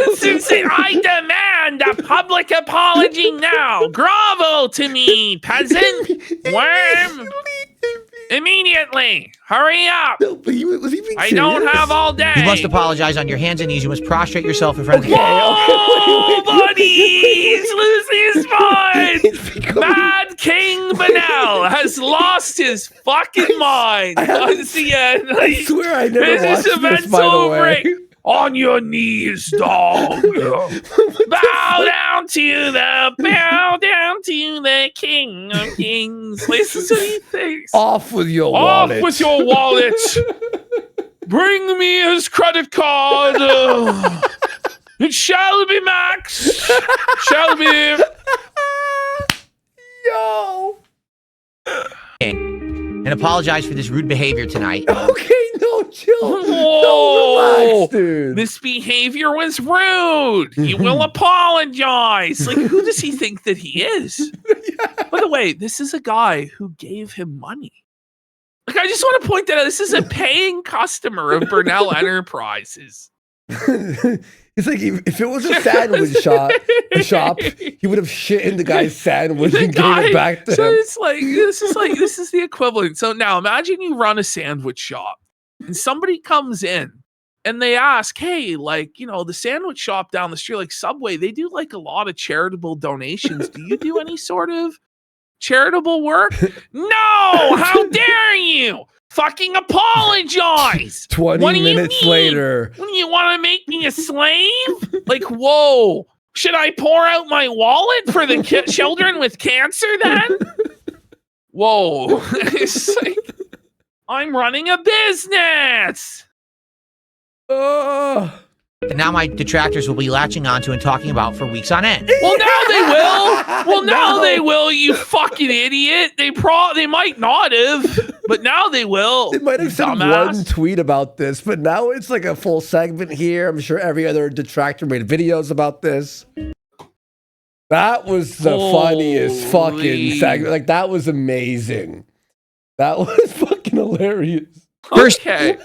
I demand a public apology now. Grovel to me, peasant. Worm. Immediately. Hurry up.
No, but was he being
I
serious?
don't have all day.
You must apologize on your hands and knees. You must prostrate yourself in front of the
Whoa, buddies! Losing his mind! Mad King Benel has lost his fucking mind. Once again,
I swear I never watched this, by the way.
On your knees, dog. bow down to the King of Kings. Listen to these things.
Off with your wallet.
Off with your wallet. Bring me his credit card. It shall be Max. Shall be.
Yo.
and apologize for this rude behavior tonight.
Okay, no, chill.
Whoa.
No, relax, dude.
This behavior was rude. He will apologize. Like, who does he think that he is? By the way, this is a guy who gave him money. Like, I just want to point that out. This is a paying customer of Burnell Enterprises.
It's like if it was a sandwich shop, he would have shit in the guy's sandwich and gave it back to him.
So it's like this is the equivalent. So now imagine you run a sandwich shop and somebody comes in and they ask, hey, like, you know, the sandwich shop down the street, like Subway, they do like a lot of charitable donations. Do you do any sort of charitable work? No! How dare you? Fucking apologize.
20 minutes later.
You want to make me a slave? Like, whoa. Should I pour out my wallet for the children with cancer then? Whoa. It's like, I'm running a business.
And now my detractors will be latching onto and talking about for weeks on end.
Well, now they will. Well, now they will, you fucking idiot. They might not have, but now they will.
They might have said one tweet about this, but now it's like a full segment here. I'm sure every other detractor made videos about this. That was the funniest fucking segment. Like, that was amazing. That was fucking hilarious.
Okay.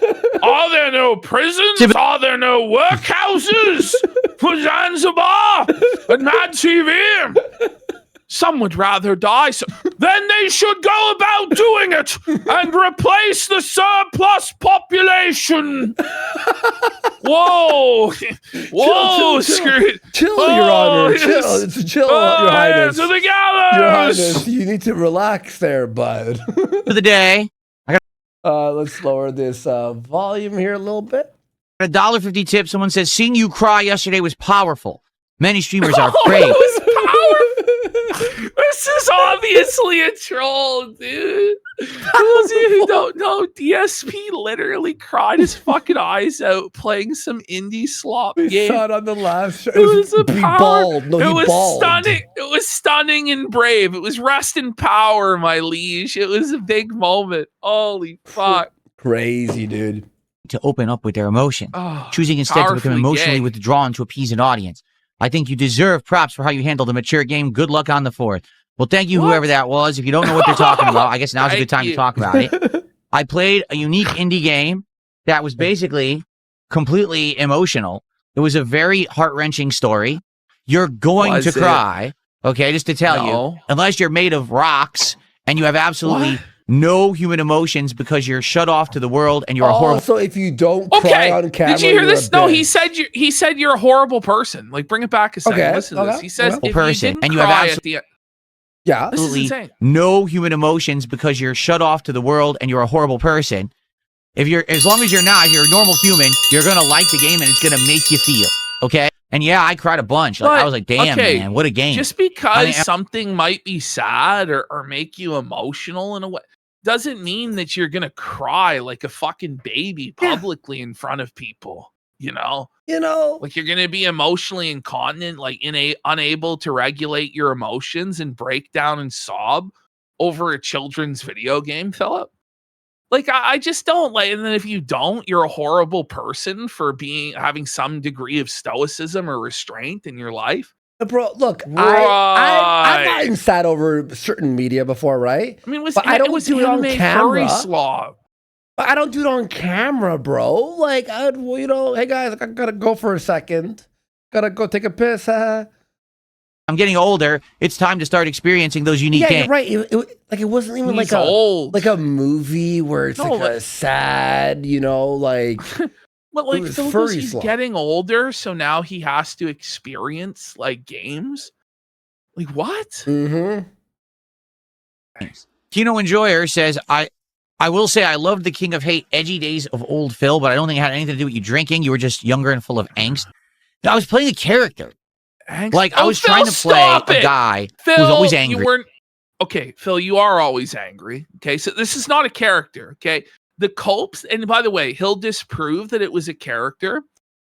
Are there no prisons? Are there no workhouses for Zanzibar and Mad TV? Some would rather die. So then they should go about doing it and replace the surplus population. Whoa. Whoa, screw it.
Chill, Your Honor. Chill, Your Highness.
To the gallows.
Your Highness, you need to relax there, bud.
For the day.
Let's lower this volume here a little bit.
$1.50 tip. Someone says, seeing you cry yesterday was powerful. Many streamers are afraid.
It was powerful. This is obviously a troll, dude. Those of you who don't know, DSP literally cried his fucking eyes out playing some indie slop game.
We saw it on the last show.
It was a power.
Bald. No,
it was
bald.
stunning. It was stunning and brave. It was rest in power, my liege. It was a big moment. Holy fuck.
Crazy, dude.
To open up with their emotion, choosing instead to become emotionally withdrawn to appease an audience. I think you deserve props for how you handled a mature game. Good luck on the 4th. Well, thank you, whoever that was. If you don't know what they're talking about, I guess now's a good time to talk about it. I played a unique indie game that was basically completely emotional. It was a very heart-wrenching story. You're going to cry, okay, just to tell you, unless you're made of rocks and you have absolutely no human emotions because you're shut off to the world and you're a horrible.
So if you don't cry on camera,
did you hear this? No, he said you're a horrible person. Like, bring it back a second. Listen to this. He says if
person
you didn't
and you
cry
have
at the end.
Yeah.
This is
absolutely
insane.
no human emotions because you're shut off to the world and you're a horrible person. As long as you're not, you're a normal human, you're gonna like the game and it's gonna make you feel, okay? And yeah, I cried a bunch. Like, I was like, damn, man, what a game.
Just because something might be sad or make you emotional in a way doesn't mean that you're gonna cry like a fucking baby publicly in front of people, you know? Like you're gonna be emotionally incontinent, like unable to regulate your emotions and break down and sob over a children's video game, Philip. Like I just don't like, and then if you don't, you're a horrible person for having some degree of stoicism or restraint in your life.
Bro, look,
Right.
I've gotten sad over certain media before, right?
I mean,
But I don't do it on camera.
Slob.
But I don't do it on camera, bro. Like, well, hey guys, I gotta go for a second. Gotta go take a piss.
I'm getting older. It's time to start experiencing those unique
Yeah,
games.
you're right. It wasn't even
He's old.
like a movie where it's like a sad, like.
But like
was
Phil
furry
he's
slop.
getting older, so now he has to experience like games. Like what?
Mm-hmm.
Kino Enjoyer says, I will say I loved the King of Hate edgy days of old Phil, but I don't think it had anything to do with you drinking. You were just younger and full of angst. I was playing a character. Like, I was trying to play a guy who was always angry.
Okay, Phil, you are always angry. Okay, so this is not a character. Okay, the copes, and by the way, he'll disprove that it was a character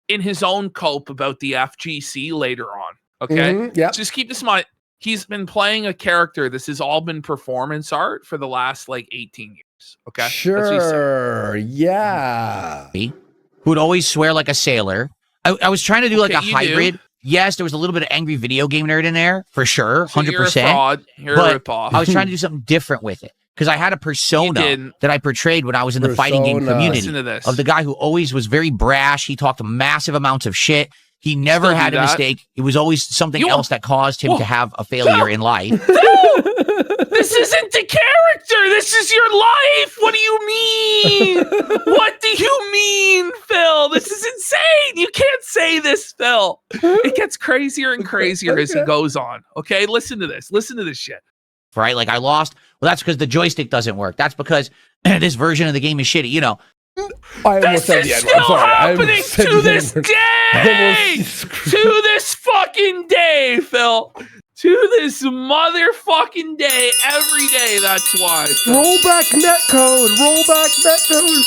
in his own cope about the FGC later on. Okay,
Yeah.
Just keep this in mind. He's been playing a character. This has all been performance art for the last like 18 years. Okay,
Sure. Yeah.
Who would always swear like a sailor. I was trying to do like a hybrid. Yes, there was a little bit of angry video game nerd in there, for sure, 100%.
You're a fraud. You're a ripoff.
I was trying to do something different with it. Because I had a persona that I portrayed when I was in the fighting game community.
Listen to this.
Of the guy who always was very brash. He talked massive amounts of shit. He never had a mistake. It was always something else that caused him to have a failure in life.
This isn't the character. This is your life. What do you mean? What do you mean, Phil? This is insane. You can't say this, Phil. It gets crazier and crazier as it goes on. Okay, listen to this. Listen to this shit.
Right? Like I lost. Well, that's because the joystick doesn't work. That's because this version of the game is shitty. You know.
This is still happening to this day. To this fucking day, Phil. To this motherfucking day, every day. That's why.
Roll back netcode. Roll back netcode.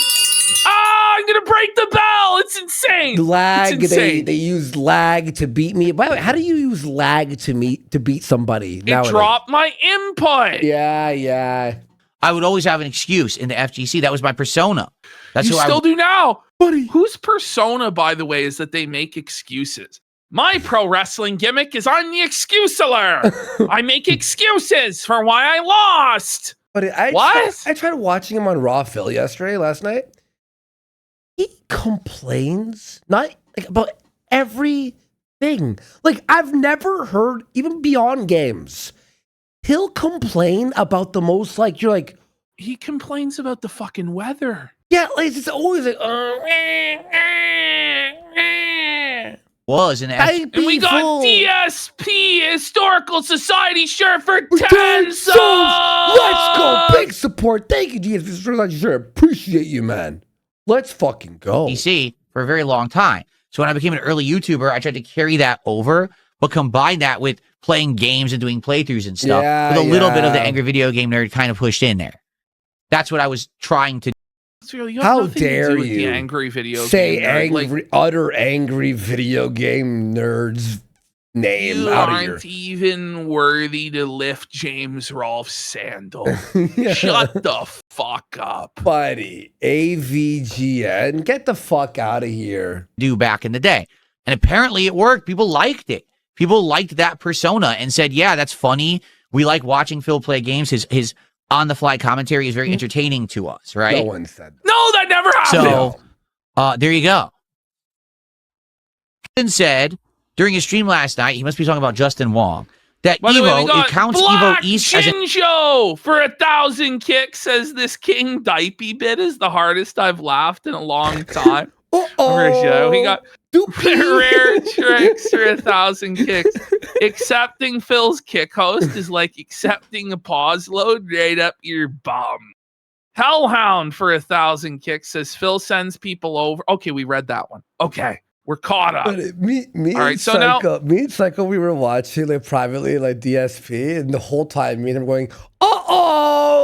I'm gonna break the bell. It's insane.
Lag.
It's insane.
They use lag to beat me. By the way, how do you use lag to beat somebody?
It dropped my input.
Yeah.
I would always have an excuse in the FGC. That was my persona. That's
you
who
still do now.
Buddy.
Whose persona, by the way, is that they make excuses? My pro wrestling gimmick is I'm the excuser. I make excuses for why I lost.
But I tried watching him on Raw Phil last night. He complains about everything. Like, I've never heard, even beyond games, he'll complain about the most,
he complains about the fucking weather.
Yeah, like, it's always like,
was an
and we got DSP Historical Society shirt for 10 subs.
Let's go. Big support. Thank you, DSP Society shirt. Appreciate you, man. Let's fucking go.
PC for a very long time. So when I became an early YouTuber, I tried to carry that over, but combine that with playing games and doing playthroughs and stuff with a little bit of the angry video game nerd kind of pushed in there. That's what I was trying to do.
How dare you
the angry video
say
game nerd,
utter angry video game nerds name
you
out of here.
aren't even worthy to lift James Rolfe's sandal. Shut the fuck up,
buddy. AVGN, get the fuck out of here.
Do back in the day, and apparently it worked. People liked it. People liked that persona and said, "Yeah, that's funny. We like watching Phil play games. His on-the-fly commentary is very entertaining to us." Right?
No one said that.
No, that never happened.
So, there you go. Kevin said during his stream last night, he must be talking about Justin Wong, that it counts
Black
Evo East
Shinjo for 1,000 kicks, says this King Dipey bit is the hardest I've laughed in a long time.
Uh-oh.
We got rare tricks for 1,000 kicks. Accepting Phil's kick host is like accepting a pause load right up your bum. Hellhound for 1,000 kicks says Phil sends people over. Okay, we read that one. Okay, we're caught up.
Me and Psycho, we were watching like privately, like DSP, and the whole time me and him going,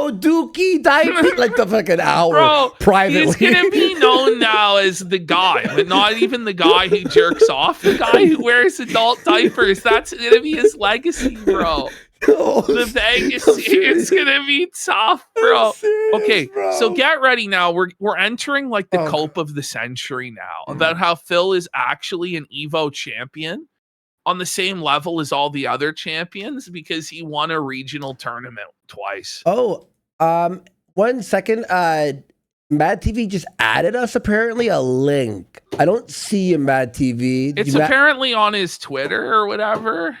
Dookie diaper, like the fucking hour.
Bro,
privately.
He's gonna be known now as the guy, but not even the guy who jerks off. The guy who wears adult diapers. That's gonna be his legacy, bro. The Vegas it's gonna be tough, bro. Okay, so get ready now. We're entering like the cope of the century now about how Phil is actually an Evo champion on the same level as all the other champions because he won a regional tournament twice.
1 second. Mad TV just added us apparently a link. I don't see a Mad TV.
It's apparently on his Twitter or whatever.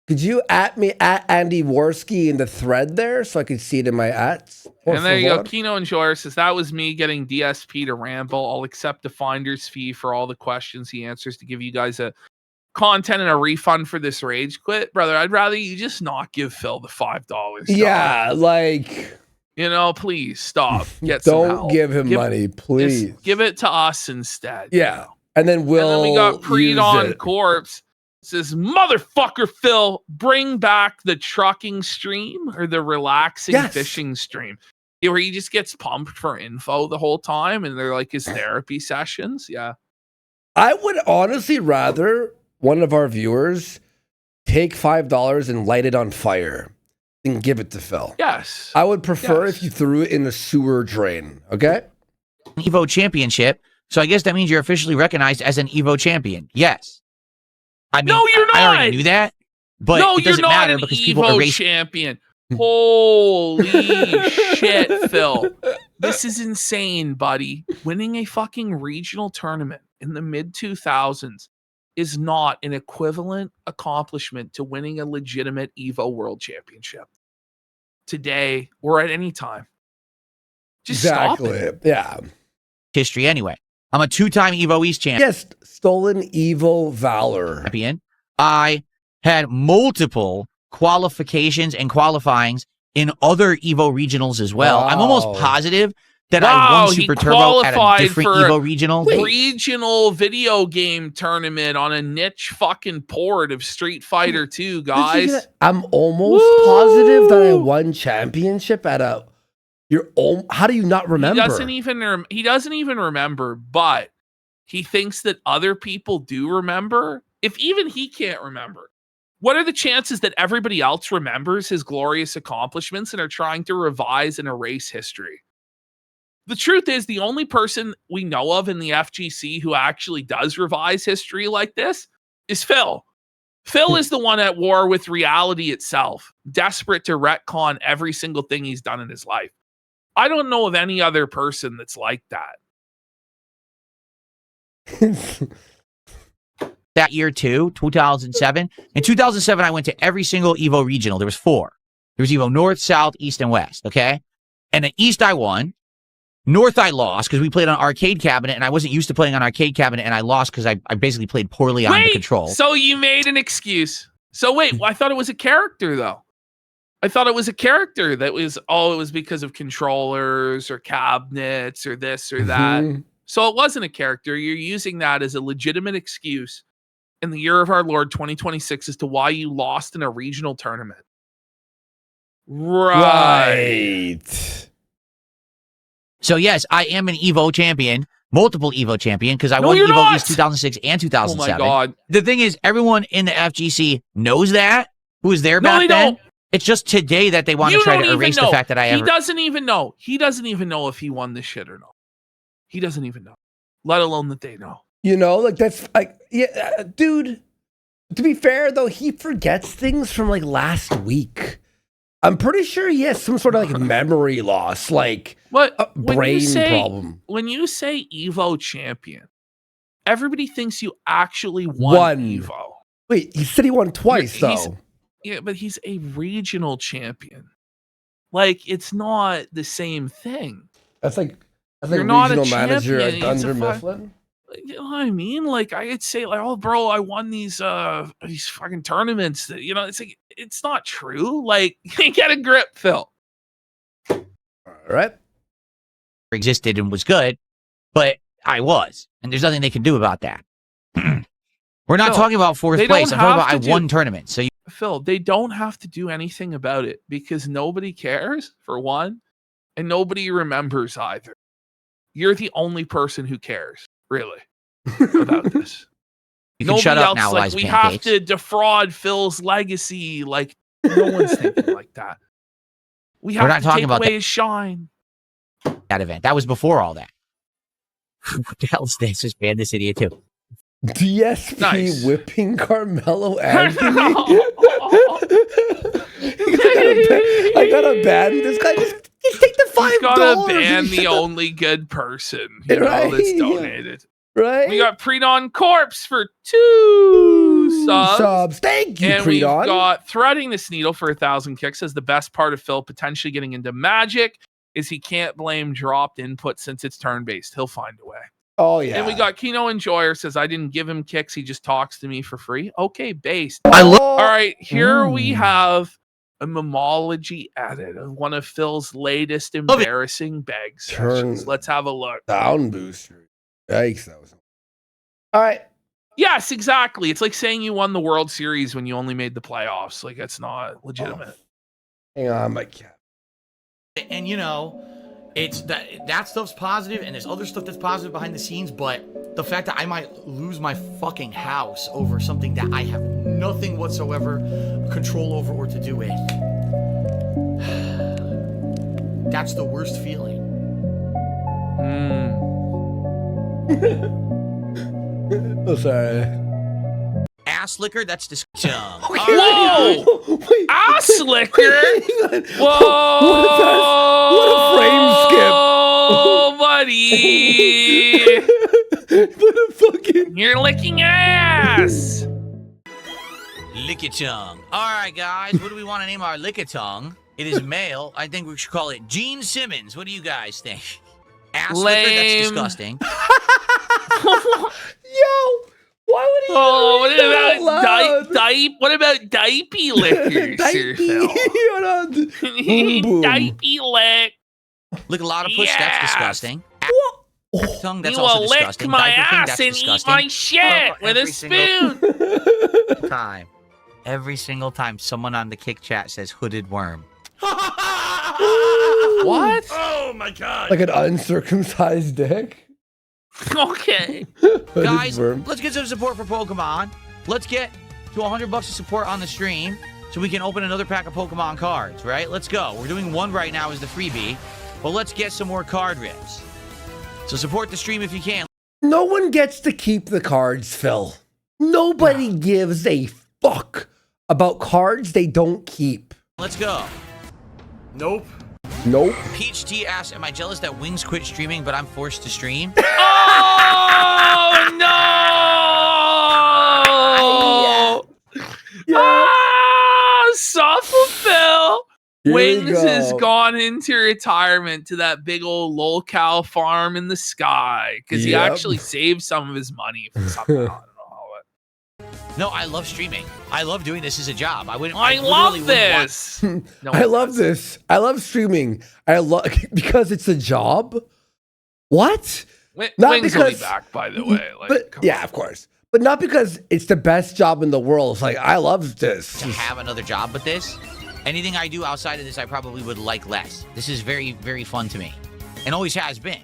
Could you at me at Andy Worski in the thread there so I could see it in my ats?
And there you go. Kino Enjoyer says, that was me getting DSP to ramble. I'll accept a finder's fee for all the questions he answers to give you guys a content and a refund for this rage quit. Brother, I'd rather you just not give Phil the $5.
Yeah, like...
please stop. Get some help.
Don't give him money, please.
Give it to us instead.
Yeah. And then we
got Preed Corpse. Says, motherfucker, Phil, bring back the trucking stream or the relaxing fishing stream. Where he just gets pumped for info the whole time and they're like his therapy sessions. Yeah.
I would honestly rather one of our viewers take $5 and light it on fire than give it to Phil.
Yes.
I would prefer if you threw it in a sewer drain. Okay?
Evo championship. So I guess that means you're officially recognized as an Evo champion. Yes. I mean,
no, you're not.
I already knew that, but it doesn't matter because people erase
champion. Holy shit, Phil. This is insane, buddy. Winning a fucking regional tournament in the mid-2000s is not an equivalent accomplishment to winning a legitimate Evo World Championship. Today or at any time. Just stop it.
Yeah.
History anyway. I'm a 2-time Evo East champion.
Yes, stolen Evo Valor.
I had multiple qualifications and qualifyings in other Evo regionals as well.
Wow.
I'm almost positive that I won Super Turbo at a different Evo regional.
Regional video game tournament on a niche fucking port of Street Fighter 2, guys.
I'm almost positive that I won championship at a... how do you not remember?
He doesn't even remember, but he thinks that other people do remember. If even he can't remember, what are the chances that everybody else remembers his glorious accomplishments and are trying to revise and erase history? The truth is, the only person we know of in the FGC who actually does revise history like this is Phil. Phil is the one at war with reality itself, desperate to retcon every single thing he's done in his life. I don't know of any other person that's like that.
That year too, 2007. In 2007, I went to every single Evo regional. There was 4. There was Evo North, South, East, and West, okay? And the East I won. North I lost because we played on arcade cabinet, and I wasn't used to playing on arcade cabinet, and I lost because I basically played poorly on the control.
So you made an excuse. So wait, I thought it was a character, though. I thought it was a character that was, it was because of controllers or cabinets or this or that. So it wasn't a character. You're using that as a legitimate excuse in the year of our Lord 2026 as to why you lost in a regional tournament. Right.
So yes, I am an Evo champion, multiple Evo champion, because I won Evo East 2006 and 2007.
Oh my God.
The thing is, everyone in the FGC knows that, who was there back then. It's just today that they want to try to erase the fact that
He doesn't even know. He doesn't even know if he won this shit or not. He doesn't even know, let alone that they know.
Like that's like, yeah, dude. To be fair though, he forgets things from like last week. I'm pretty sure he has some sort of like memory loss, like a brain problem.
When you say Evo champion, everybody thinks you actually won Evo.
Wait, he said he won twice though.
Yeah, but he's a regional champion. Like, it's not the same thing.
That's like
You're not
regional
a
manager
champion.
at Dunder Mifflin.
You know what I mean? Like I could say, like, oh, bro, I won these fucking tournaments. You know, it's like it's not true. Like, get a grip, Phil.
All right.
Existed and was good, but I was, and there's nothing they can do about that. We're not talking about fourth place. I'm talking about I won tournaments. So
Phil, they don't have to do anything about it because nobody cares, for one, and nobody remembers either. You're the only person who cares, really, about this.
You can shut up now,
like,
Liza
we
Pancakes.
have to defraud Phil's legacy. Like, no one's thinking like that. We have to take away his shine.
That event. That was before all that. What the hell is this? Just ban this idiot too.
DSP whipping Carmelo Anthony. I gotta ban this guy. Just take the $5.
He's gotta ban the only good person that's donated.
Right?
We got Predon Corpse for 2 subs.
Thank you,
and
Predon.
We've got Threading This Needle for 1,000 kicks as the best part of Phil potentially getting into Magic is he can't blame dropped input since it's turn-based. He'll find a way.
Oh, yeah.
And we got Kino Enjoyer says, I didn't give him kicks. He just talks to me for free. Okay, based. All right, here we have a memology edit of one of Phil's latest embarrassing bag sessions. Let's have a look.
Down booster. Yikes, that was. All right.
Yes, exactly. It's like saying you won the World Series when you only made the playoffs. Like, that's not legitimate.
Oh. Hang on, my cat.
And you know, it's that stuff's positive, and there's other stuff that's positive behind the scenes, but the fact that I might lose my fucking house over something that I have nothing whatsoever control over or to do with, that's the worst feeling.
Oh, sorry.
Ass liquor, that's disgusting.
Whoa!
Wait.
Ass liquor? Whoa!
What a frame skip.
Oh, buddy!
What a fucking...
You're licking ass!
Lick your tongue. All right, guys, what do we want to name our lick a tongue? It is male. I think we should call it Gene Simmons. What do you guys think? Ass liquor, that's disgusting.
Yo! Why would he?
Oh, what about what about dipey liquors? Dipey lick.
Lick a lot of push, that's disgusting. Tongue, that's
You
also
will
disgusting.
lick my
Diaper thing,
ass
that's
and
disgusting.
eat my shit with a spoon.
Every single time someone on the Kick chat says hooded worm.
What?
Oh my god.
Like an uncircumcised dick?
Okay.
Guys, let's get some support for Pokemon. Let's get to $100 of support on the stream so we can open another pack of Pokemon cards, right? Let's go. We're doing one right now as the freebie, but let's get some more card rips. So support the stream if you can.
No one gets to keep the cards, Phil. Nobody gives a fuck about cards they don't keep.
Let's go.
Nope.
Peach T asks, am I jealous that Wings quit streaming, but I'm forced to stream?
Oh, no! Soft Phil. Wings has gone into retirement to that big old lolcow farm in the sky because he actually saved some of his money for something. I don't know how it.
No, I love streaming. I love doing this as a job. I
love this.
I love this. I love streaming. I love because it's a job. What?
Wings will be back, by the way.
Like, yeah, of course. But not because it's the best job in the world. It's like, I love this.
To have another job with this, anything I do outside of this, I probably would like less. This is very, very fun to me. And always has been.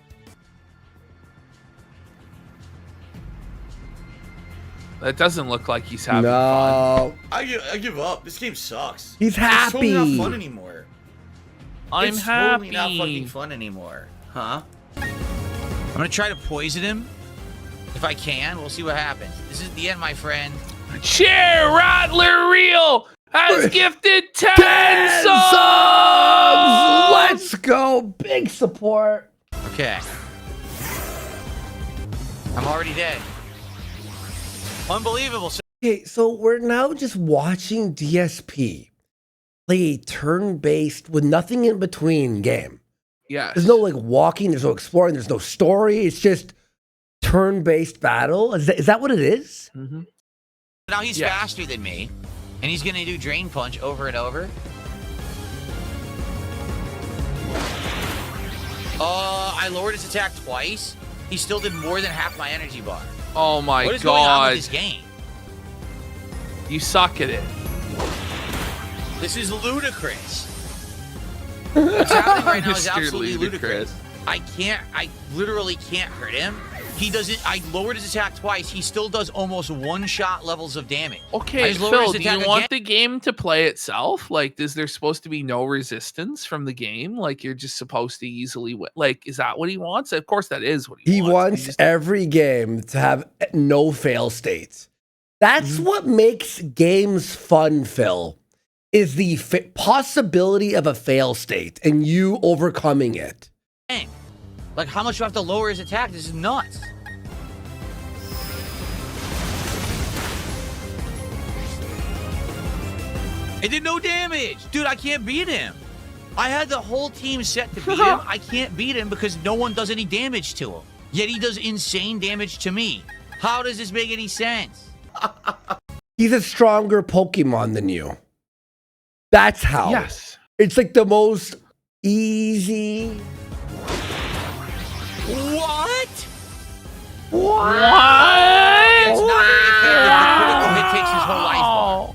That doesn't look like he's having fun.
I give up. This game sucks.
He's happy.
It's totally not fun anymore.
I'm happy.
It's totally not fucking fun anymore. Huh?
I'm going to try to poison him. If I can, we'll see what happens. This is the end, my friend.
Chair Rattler Reel has gifted 10 subs!
Let's go. Big support.
Okay. I'm already dead. Unbelievable.
Okay, so we're now just watching DSP play a turn-based with nothing in between game.
Yes.
There's no like walking, there's no exploring, there's no story. It's just turn-based battle? Is that what it is?
Mm-hmm.
Now he's faster than me, and he's gonna do Drain Punch over and over. I lowered his attack twice. He still did more than half my energy bar.
Oh my god.
What is going on with this game?
You suck at it.
This is ludicrous. What's happening right now is
Mr.
absolutely ludicrous.
Ludicrous.
I literally can't hurt him. He doesn't. I lowered his attack twice. He still does almost one-shot levels of damage.
Okay, Phil, do you want the game to play itself? Like, is there supposed to be no resistance from the game? Like, you're just supposed to easily win? Like, is that what he wants? Of course, that is what he wants.
He wants every game to have no fail states. That's what makes games fun, Phil, is the possibility of a fail state and you overcoming it.
Dang. Like, how much do I have to lower his attack? This is nuts. It did no damage. Dude, I can't beat him. I had the whole team set to beat him. I can't beat him because no one does any damage to him. Yet he does insane damage to me. How does this make any sense?
He's a stronger Pokemon than you. That's how.
Yes.
It's like the most easy.
What?
What?
It's not very fair. The critical hit takes his whole life bar.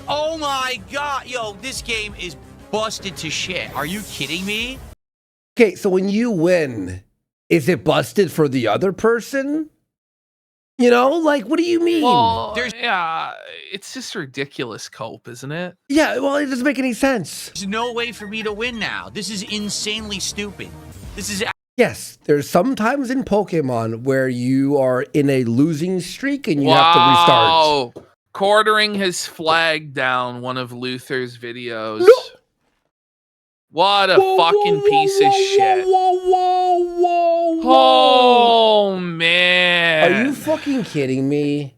Oh my god. Yo, this game is busted to shit. Are you kidding me?
Okay, so when you win, is it busted for the other person? You know, like, what do you mean?
Well, yeah, it's just ridiculous cope, isn't it?
Yeah, well, it doesn't make any sense.
There's no way for me to win now. This is insanely stupid. This is...
Yes, there's some times in Pokemon where you are in a losing streak and you have to restart.
Quartering has flagged down one of Luther's videos.
No.
What a fucking piece of shit.
Whoa.
Oh, man.
Are you fucking kidding me?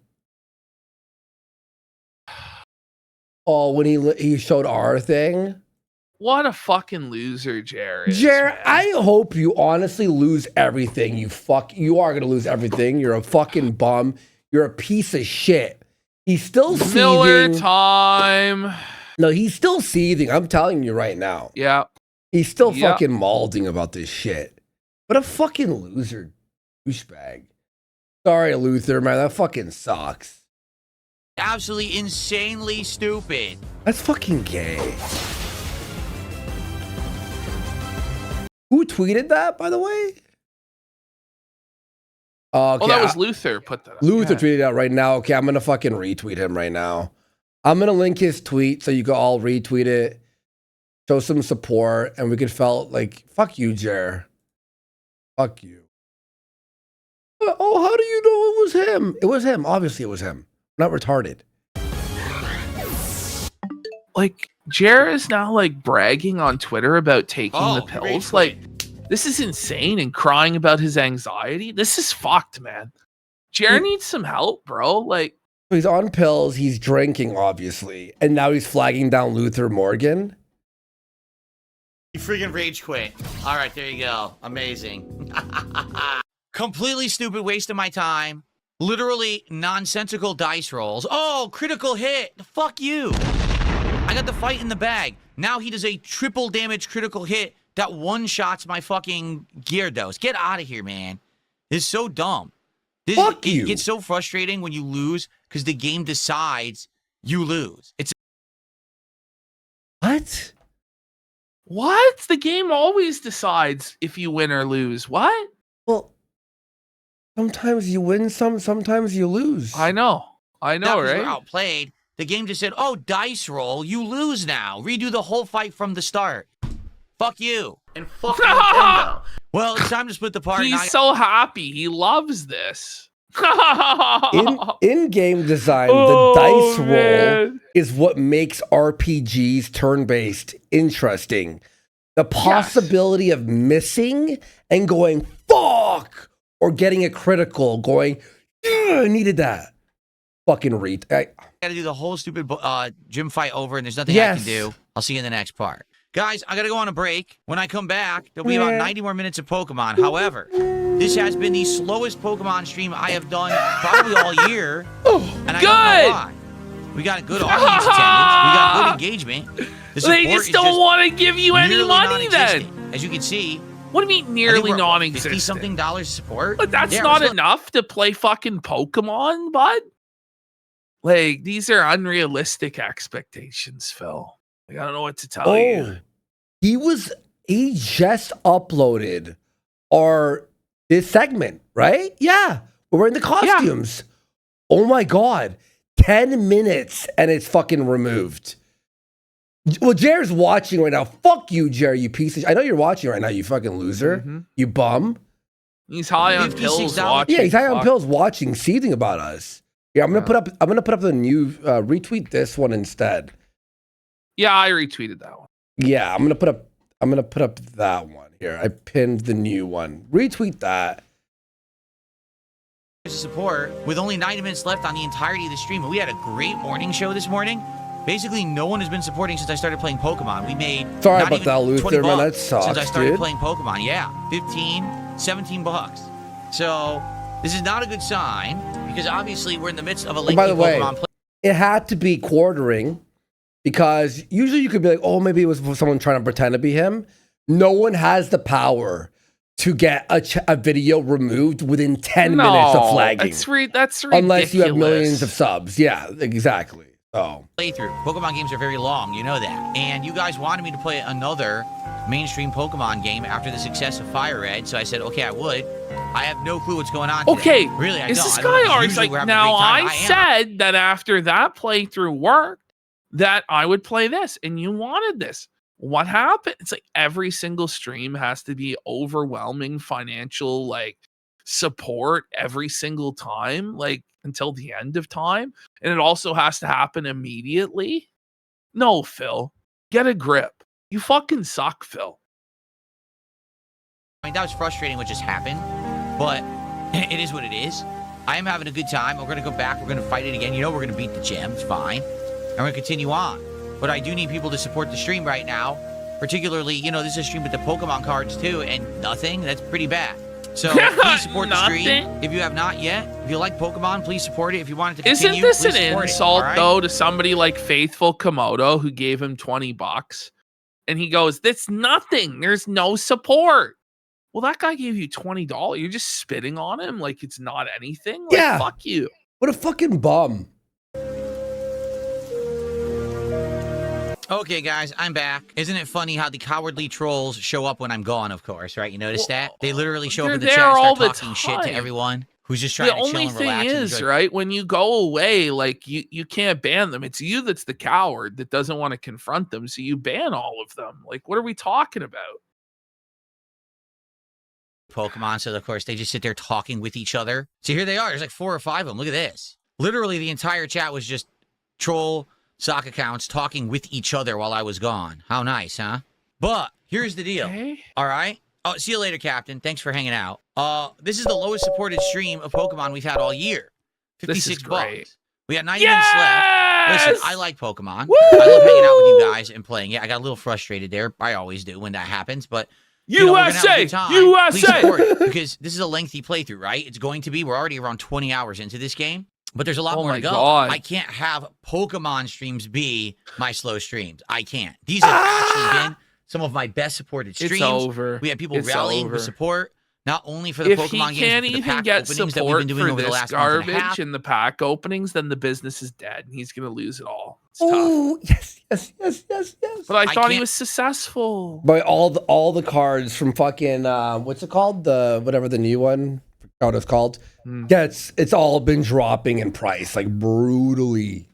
Oh, when he showed our thing?
What a fucking loser, Jared.
Jared, I hope you honestly lose everything. You are going to lose everything. You're a fucking bum. You're a piece of shit. He's still seething.
Miller time.
No, he's still seething. I'm telling you right now.
Yeah.
He's still fucking malding about this shit. What a fucking loser douchebag. Sorry, Luther, man. That fucking sucks.
Absolutely insanely stupid.
That's fucking gay. Who tweeted that, by the way? Okay,
Oh, that was Luther put that up.
Luther tweeted out right now. Okay, I'm going to fucking retweet him right now. I'm going to link his tweet so you can all retweet it. Show some support. And we could felt like, fuck you, Jer. Fuck you. Oh, how do you know it was him? It was him. Obviously, it was him. Not retarded.
Like, Jer is now like bragging on Twitter about taking the pills. Like, this is insane, and crying about his anxiety. This is fucked, man. Jer needs some help, bro. Like,
he's on pills. He's drinking, obviously, and now he's flagging down Luther Morgan.
You freaking rage quit. All right, there you go. Amazing. Completely stupid waste of my time. Literally nonsensical dice rolls. Oh, critical hit. Fuck you. I got the fight in the bag. Now he does a triple damage critical hit that one-shots my fucking Gyarados. Get out of here, man. This is so dumb.
Fuck you.
It gets so frustrating when you lose because the game decides you lose. It's
What?
what? The game always decides if you win or lose. What?
Well, sometimes you win sometimes you lose.
I know,
not 'cause
right?
we're outplayed. The game just said, oh, dice roll, you lose now. Redo the whole fight from the start. Fuck you.
And fuck Nintendo.
Well, it's time to split the party.
He's so happy. He loves this.
In game design,
Oh,
the dice roll
man.
is what makes RPGs turn-based interesting. The possibility of missing and going, fuck, or getting a critical, going, yeah, I needed that. Fucking read.
Gotta do the whole stupid gym fight over, and there's nothing I
Yes.
can do. I'll see you in the next part. Guys, I gotta go on a break. When I come back, there'll be about 90 more minutes of Pokemon. However, This has been the slowest Pokemon stream I have done probably all year. And I
Good.
don't know why. We got a good audience attendance. We got good engagement. The
They just don't want to give you any
nearly
money then.
non-existent. As you can see,
What do you mean nearly non-existent?
$50-something support.
But that's
Yeah,
not
so-
enough to play fucking Pokemon, bud. Like, these are unrealistic expectations, Phil. Like, I don't know what to tell you.
He just uploaded this segment, right? Yeah. We're in the costumes. Oh my God. 10 minutes and it's fucking removed. Well, Jared's watching right now. Fuck you, Jared, you piece of shit. I know you're watching right now, you fucking loser. You bum.
He's high on pills
$56.
watching.
Yeah, he's high on pills watching, seething about us. Yeah, I'm gonna put up the new retweet this one instead.
Yeah, I retweeted that one.
Yeah, I'm gonna put up that one here. I pinned the new one. Retweet that.
Support with only 90 minutes left on the entirety of the stream. We had a great morning show this morning. Basically, no one has been supporting since I started playing Pokemon. We made
Sorry
not
about
even
that,
20
Luther, man. That
bucks
sucks,
since I started
dude.
playing Pokemon. Yeah, 15, 17 bucks. So this is not a good sign because obviously we're in the midst of a lengthy
By the way,
Pokemon play.
it had to be quartering because usually you could be like, oh, maybe it was someone trying to pretend to be him. No one has the power to get a video removed within 10 minutes of flagging.
That's ridiculous.
Unless you have millions of subs. Yeah, exactly. Oh.
Playthrough. Pokemon games are very long, you know that. And you guys wanted me to play another mainstream Pokemon game after the success of Fire Red, so I said, okay, I would. I have no clue what's going on today.
Okay,
really, I
is
don't.
this
I don't know.
guy always
Usually
like,
we're having a
now
great time.
I
am.
said that after that playthrough worked, that I would play this, and you wanted this. What happened? It's like every single stream has to be overwhelming financial like support every single time, like until the end of time, and it also has to happen immediately. No, Phil, get a grip. You fucking suck, Phil.
I mean, that was frustrating what just happened, but it is what it is. I am having a good time. We're going to go back. We're going to fight it again. You know we're going to beat the gym. It's fine. And we're going to continue on. But I do need people to support the stream right now. Particularly, you know, this is a stream with the Pokemon cards too, and nothing. That's pretty bad. So please support the stream. If you have not yet, if you like Pokemon, please support it. If you want it to continue,
Isn't this
please
an
support
insult
it, all right?
though to somebody like Faithful Komodo who gave him $20 and he goes, "That's nothing. There's no support." Well, that guy gave you $20. You're just spitting on him like it's not anything. Like,
Yeah.
fuck you.
What a fucking bum.
Okay, guys, I'm back. Isn't it funny how the cowardly trolls show up when I'm gone, of course, right? You notice that? They literally show up
they're
in the
there
chat and
all
start
the
talking shit to
time.
everyone who's just trying
The
to chill
only
and
thing
relax. and
is,
enjoy.
right, when you go away, like you can't ban them. It's you that's the coward that doesn't want to confront them. So you ban all of them. Like, what are we talking about?
Pokemon, so of course they just sit there talking with each other. So here they are. There's like 4 or 5 of them. Look at this. Literally, the entire chat was just troll sock accounts talking with each other while I was gone. How nice, huh? But here's the deal.
Okay.
All right. Oh, see you later, Captain. Thanks for hanging out. This is the lowest supported stream of Pokemon we've had all year.
This is
56
great.
bucks. We got 90 minutes left. Listen,
Yes!
I like Pokemon. I love hanging out with you guys and playing it. I got a little frustrated there. I always do when that happens, but you know, we're gonna have a good time. Please support it, because this is a lengthy playthrough, right? It's going to be. We're already around 20 hours into this game, but there's a lot
Oh
more
my
to go.
God.
I can't have Pokemon streams be my slow streams. I can't. These have actually been some of my best supported streams.
It's over.
We had people
It's
rallying
over.
for support, not only for the
If
Pokemon
he
games,
can't
but for the
even
pack
get
openings that we've
support
been doing
for
over the
this
last month and a half.
garbage in the pack openings, then the business is dead and he's going to lose it all. It's tough.
Oh, yes.
But I thought he
can't-
was successful.
By all the cards from fucking what's it called? The whatever the new one, I forgot what it's called. Yeah, it's all been dropping in price like brutally.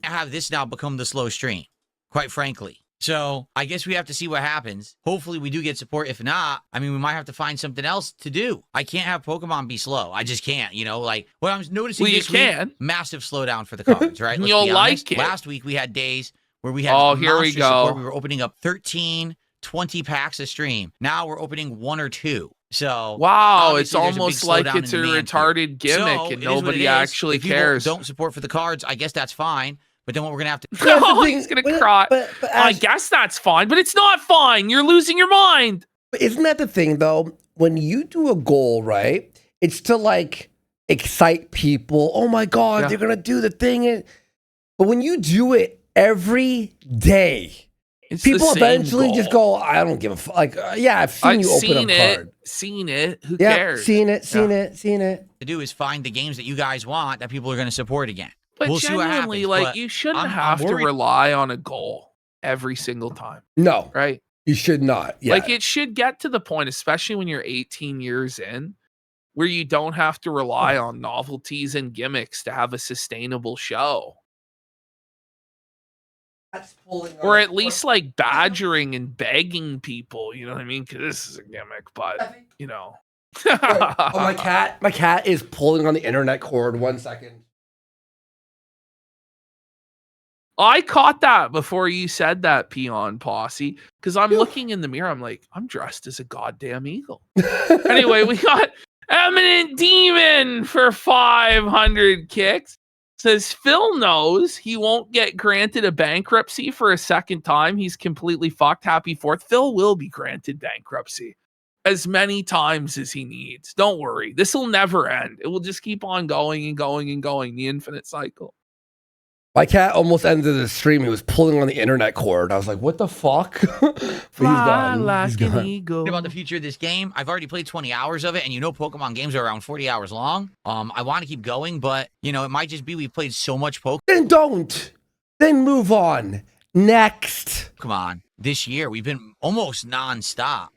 Have this now become the slow stream, quite frankly. So I guess we have to see what happens. Hopefully we do get support. If not, I mean, we might have to find something else to do. I can't have Pokemon be slow. I just can't, you know, like what I'm noticing
Well, you
this week,
can.
massive slowdown for the cards, right? Let's
You'll
be honest.
like it.
Last week we had days where we had
Oh, here we
monster
go.
support. We were opening up 13, 20 packs a stream. Now we're opening 1 or 2. So
Wow, it's
obviously there's a big
almost like
slowdown
it's a
in demand for it.
retarded gimmick
So,
and
it is what
nobody
it is.
actually
If people
cares.
don't support for the cards, I guess that's fine. But then what we're gonna have to
No, he's gonna cry.
But
I guess that's fine, but it's not fine. You're losing your mind.
But isn't that the thing though? When you do a goal, right? It's to like excite people. Oh my God, they're gonna do the thing. But when you do it every day, people eventually just go, I don't give a fuck. Like, yeah, I've seen you open a card.
Seen it. Who cares?
Seen it.
To do is find the games that you guys want that people are going to support again.
But
we'll see what happens.
Like, you shouldn't have to rely on a goal every single time.
No.
Right?
You should not. Yeah.
Like, it should get to the point, especially when you're 18 years in, where you don't have to rely on novelties and gimmicks to have a sustainable show. Or at least like badgering and begging people, you know what I mean? Because this is a gimmick, but you know.
Oh, my cat is pulling on the internet cord. 1 second.
I caught that before you said that, Peon Posse, because I'm looking in the mirror. I'm like, I'm dressed as a goddamn eagle. Anyway, we got Eminent Demon for 500 kicks. Says Phil knows he won't get granted a bankruptcy for a second time. He's completely fucked. Happy 4th. Phil will be granted bankruptcy as many times as he needs. Don't worry. This will never end. It will just keep on going and going and going. The infinite cycle.
My cat almost ended the stream. He was pulling on the internet cord. I was like, what the fuck? But he's gone.
Like an eagle.
About the future of this game, I've already played 20 hours of it, and you know Pokemon games are around 40 hours long. I want to keep going, but, you know, it might just be we've played so much Pokemon.
Then don't. Then move on. Next.
Come on. This year, we've been almost nonstop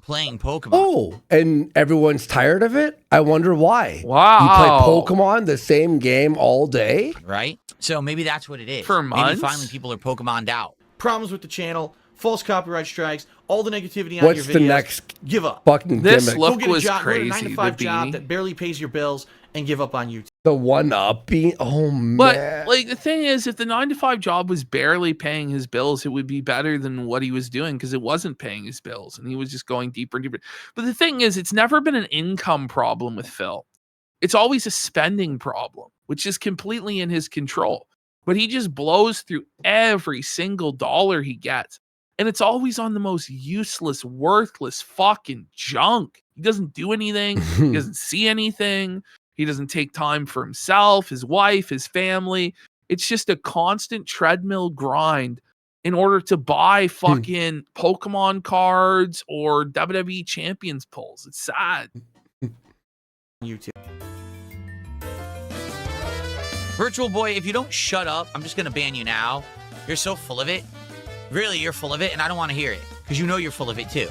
playing Pokemon.
Oh, and everyone's tired of it? I wonder why.
Wow.
You play Pokemon, the same game all day?
Right? So maybe that's what it is.
For months?
Maybe finally people are Pokemon'd out.
Problems with the channel, false copyright strikes, all the negativity on your videos.
What's the next
Give up.
fucking
This
gimmick?
look
Go get a
was
job,
crazy.
Go get a 9 to 5
the
job
beanie.
that barely pays your bills and give up on YouTube.
The one-up being... Oh, man.
But like the thing is, if the 9 to 5 job was barely paying his bills, it would be better than what he was doing because it wasn't paying his bills and he was just going deeper and deeper. But the thing is, it's never been an income problem with Phil. It's always a spending problem, which is completely in his control. But he just blows through every single dollar he gets. And it's always on the most useless, worthless fucking junk. He doesn't do anything. He doesn't see anything. He doesn't take time for himself, his wife, his family. It's just a constant treadmill grind in order to buy fucking Pokemon cards or WWE Champions pulls. It's sad.
YouTube.
Virtual Boy, if you don't shut up, I'm just going to ban you now. You're so full of it. Really, you're full of it, and I don't want to hear it because you know you're full of it too.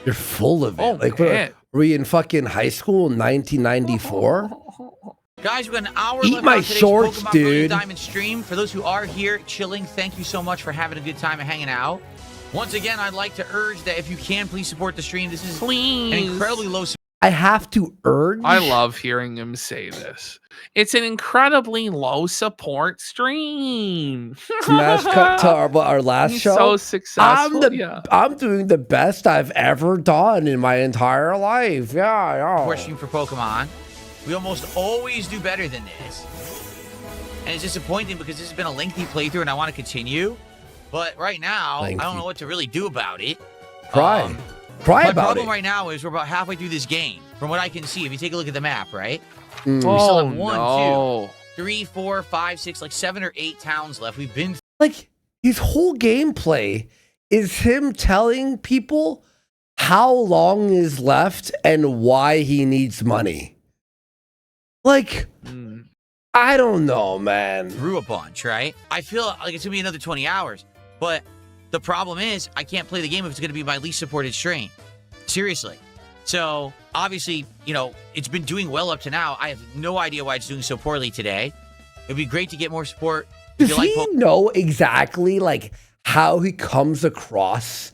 You're full of it.
Oh,
like,
man.
were you in fucking high school in 1994?
Guys, we got an hour
Eat
left
my
on today's
shorts,
Pokemon
dude.
Brilliant Diamond stream. For those who are here chilling, thank you so much for having a good time and hanging out. Once again, I'd like to urge that if you can, please support the stream. This is an incredibly low support.
I have to urge.
I love hearing him say this. It's an incredibly low support stream.
Smash cut to our last
He's
show.
so successful.
I'm doing the best I've ever done in my entire life. Yeah.
Stream for Pokemon. We almost always do better than this. And it's disappointing because this has been a lengthy playthrough and I want to continue. But right now, I don't know what to really do about it.
Cry
My
about
problem
it.
right now is we're about halfway through this game. From what I can see, if you take a look at the map, right?
Mm.
We still have
no.
1, 2, 3, 4, 5, 6, like 7 or 8 towns left. We've been
Like, his whole gameplay is him telling people how long is left and why he needs money. Like, I don't know, man.
through a bunch, right? I feel like it's gonna be another 20 hours. But the problem is, I can't play the game if it's gonna be my least supported stream. Seriously. So obviously, you know, it's been doing well up to now. I have no idea why it's doing so poorly today. It'd be great to get more support. If
Does
you
he
like
know exactly like how he comes across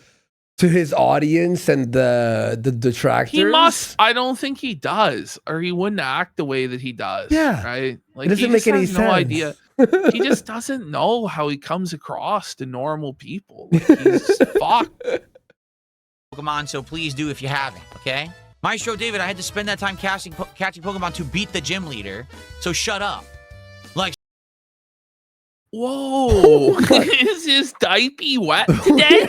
to his audience and the detractors?
He must. I don't think he does, or he wouldn't act the way that he does.
Yeah.
Right. Like,
It doesn't
he
make
just
any
has
sense.
no idea. He just doesn't know how he comes across to normal people. Like, he's fucked.
Pokemon, so please do if you haven't, okay? Maestro David, I had to spend that time catching Pokemon to beat the gym leader, so shut up. Like,
Whoa. Is his diaper wet today?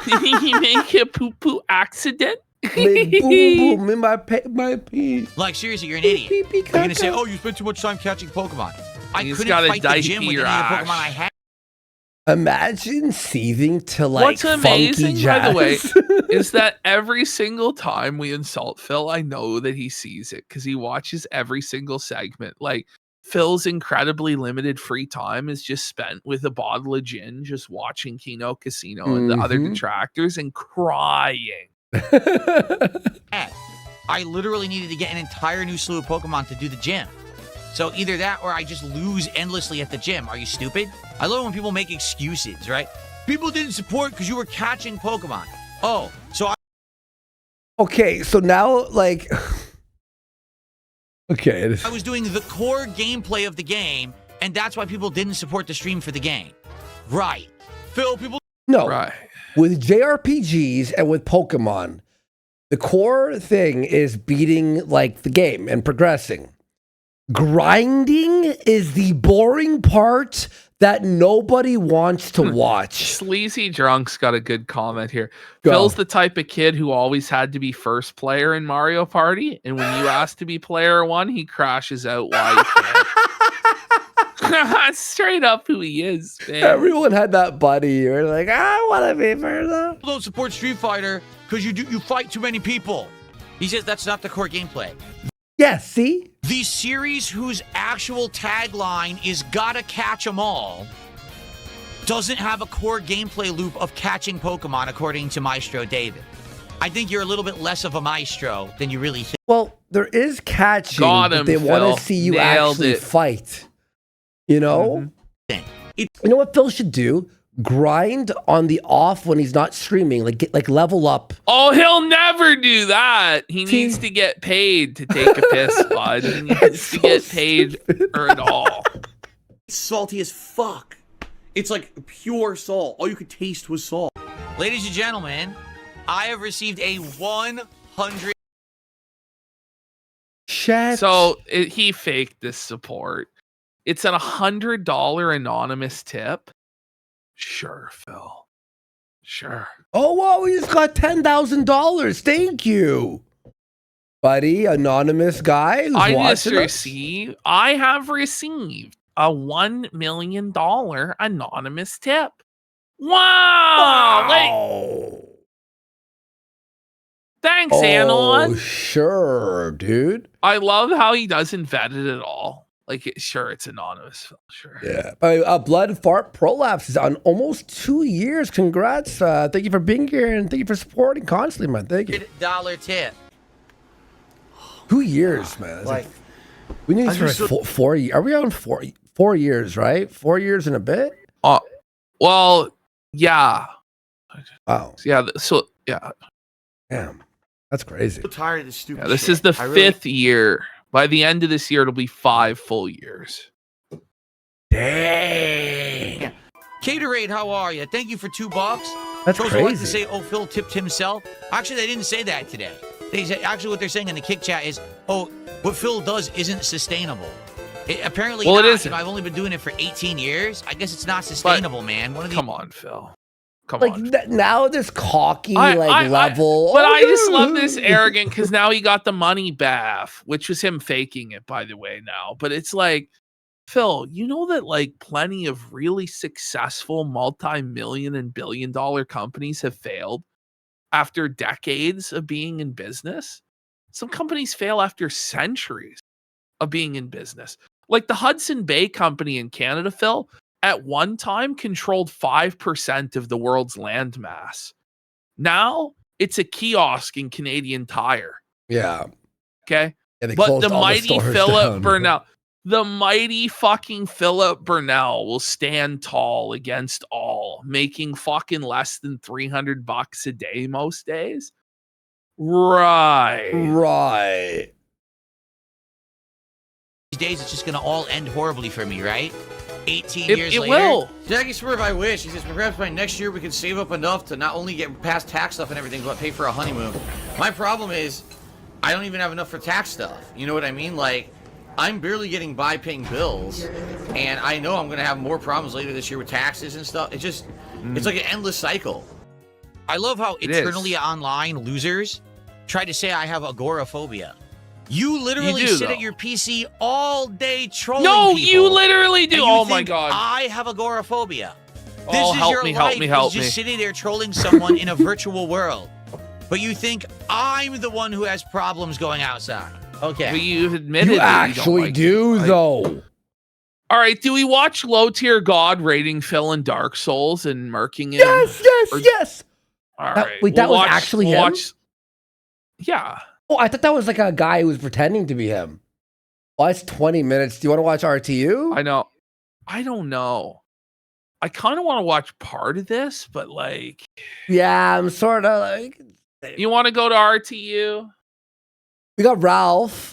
You make a poo-poo accident?
Make boom boom in my pee.
Like, seriously, you're an idiot. You're going to say, oh, you spent too much time catching Pokemon. I couldn't fight the gym with any of the Pokemon I had.
Imagine seething to like
What's amazing,
funky
by the way,
jazz.
is that every single time we insult Phil, I know that he sees it because he watches every single segment. Like, Phil's incredibly limited free time is just spent with a bottle of gin, just watching Kino Casino and the other detractors and crying.
I literally needed to get an entire new slew of Pokemon to do the gym. So either that or I just lose endlessly at the gym. Are you stupid? I love when people make excuses, right? People didn't support because you were catching Pokemon. Oh, so
Okay, so now like okay,
I was doing the core gameplay of the game, and that's why people didn't support the stream for the game. Right. Phil, people...
No.
Right.
With JRPGs and with Pokemon, the core thing is beating like the game and progressing. Grinding is the boring part that nobody wants to watch.
Sleazy Drunk's got a good comment here.
Go.
Phil's the type of kid who always had to be first player in Mario Party, and when you ask to be player one, he crashes out. Why you can't. That's straight up who he is, man.
Everyone had that buddy. You're like, I want to be first.
People don't support Street Fighter because you fight too many people. He says that's not the core gameplay.
Yeah, see?
The series whose actual tagline is gotta catch 'em all doesn't have a core gameplay loop of catching Pokemon, according to Maestro David. I think you're a little bit less of a maestro than you really think.
Well, there is catching,
Got
but
him,
they want
Phil.
to see you
Nailed
actually
it.
fight. You know? You know what Phil should do? Grind on the off when he's not streaming, like get like level up.
Oh, he'll never do that. He needs to get paid to take a piss, bud. He needs to get paid for it all.
It's salty as fuck. It's like pure salt. All you could taste was salt.
Ladies and gentlemen, I have received a 100.
Shit.
So he faked this support. It's at $100 anonymous tip. Sure, Phil. Sure.
Oh, wow, we just got $10,000. Thank you, buddy. Anonymous guy who's
I
watching us.
have received a $1 million anonymous tip. Wow! Like, thanks, Anon.
Sure, dude.
I love how he doesn't vet it at all. Like, sure, it's anonymous. Phil, sure.
Yeah. Blood Fart Prolapse is on almost 2 years. Congrats. Thank you for being here and thank you for supporting constantly, man. Thank you.
$100 tip.
2 years, man. That's
Like,
we need for like 4 years. Are we on 4 years, right? 4 years and a bit?
Well, yeah.
Wow.
Yeah. So, yeah.
Damn. That's crazy.
I'm so tired of this stupid
This
shit.
is the
I really-
5th year. By the end of this year, it'll be 5 full years.
Dang.
Caterade, how are you? Thank you for $2.
That's
Those who like to
crazy.
say, oh, Phil tipped himself. Actually, they didn't say that today. They said, actually, what they're saying in the kick chat is, oh, what Phil does isn't sustainable. Apparently
Well,
not.
it isn't.
You know, I've only been doing it for 18 years. I guess it's not sustainable, man. One of these...
Come on, Phil. Come
Like
on.
now this cocky level.
But
Oh,
I just love
yeah.
this arrogant because now he got the money bath, which was him faking it, by the way, now. But it's like, Phil, you know that like plenty of really successful multi-million and billion-dollar companies have failed after decades of being in business? Some companies fail after centuries of being in business. Like the Hudson Bay Company in Canada, Phil, at one time controlled 5% of the world's land mass. Now it's a kiosk in Canadian Tire.
Yeah.
Okay.
Yeah, they
But
closed
the
all
mighty
stores
Philip
down.
Burnell, the mighty fucking Philip Burnell will stand tall against all, making fucking less than $300 a day most days. Right.
Right.
These days, it's just going to all end horribly for me, right? 18 years
It
later.
will.
Jackie Swerve, I wish. He says, perhaps by next year we can save up enough to not only get past tax stuff and everything, but pay for a honeymoon. My problem is, I don't even have enough for tax stuff. You know what I mean? Like, I'm barely getting by paying bills, and I know I'm going to have more problems later this year with taxes and stuff. It's just, it's like an endless cycle.
I love how
It
eternally
is.
online losers try to say I have agoraphobia. You literally
You do,
sit
though.
at your PC all day trolling
No,
people,
you literally do.
and you
Oh my
think
god.
I have agoraphobia. This
Oh,
is
help
your
me,
life,
help me, help
is just
me.
sitting there trolling someone in a virtual world. But you think I'm the one who has problems going outside. Okay.
But you've admitted
You
that you don't
actually
like
do,
it.
though.
All right, do we watch low tier God rating Phil in Dark Souls and murking him?
Yes,
Or-
yes.
All
That-
right.
wait, that was actually him?
Yeah.
Oh, I thought that was like a guy who was pretending to be him. Well, it's 20 minutes. Do you want to watch RTU?
I know. I don't know. I kind of want to watch part of this, but like,
Yeah, I'm sort of like.
you want to go to RTU?
We got Ralph.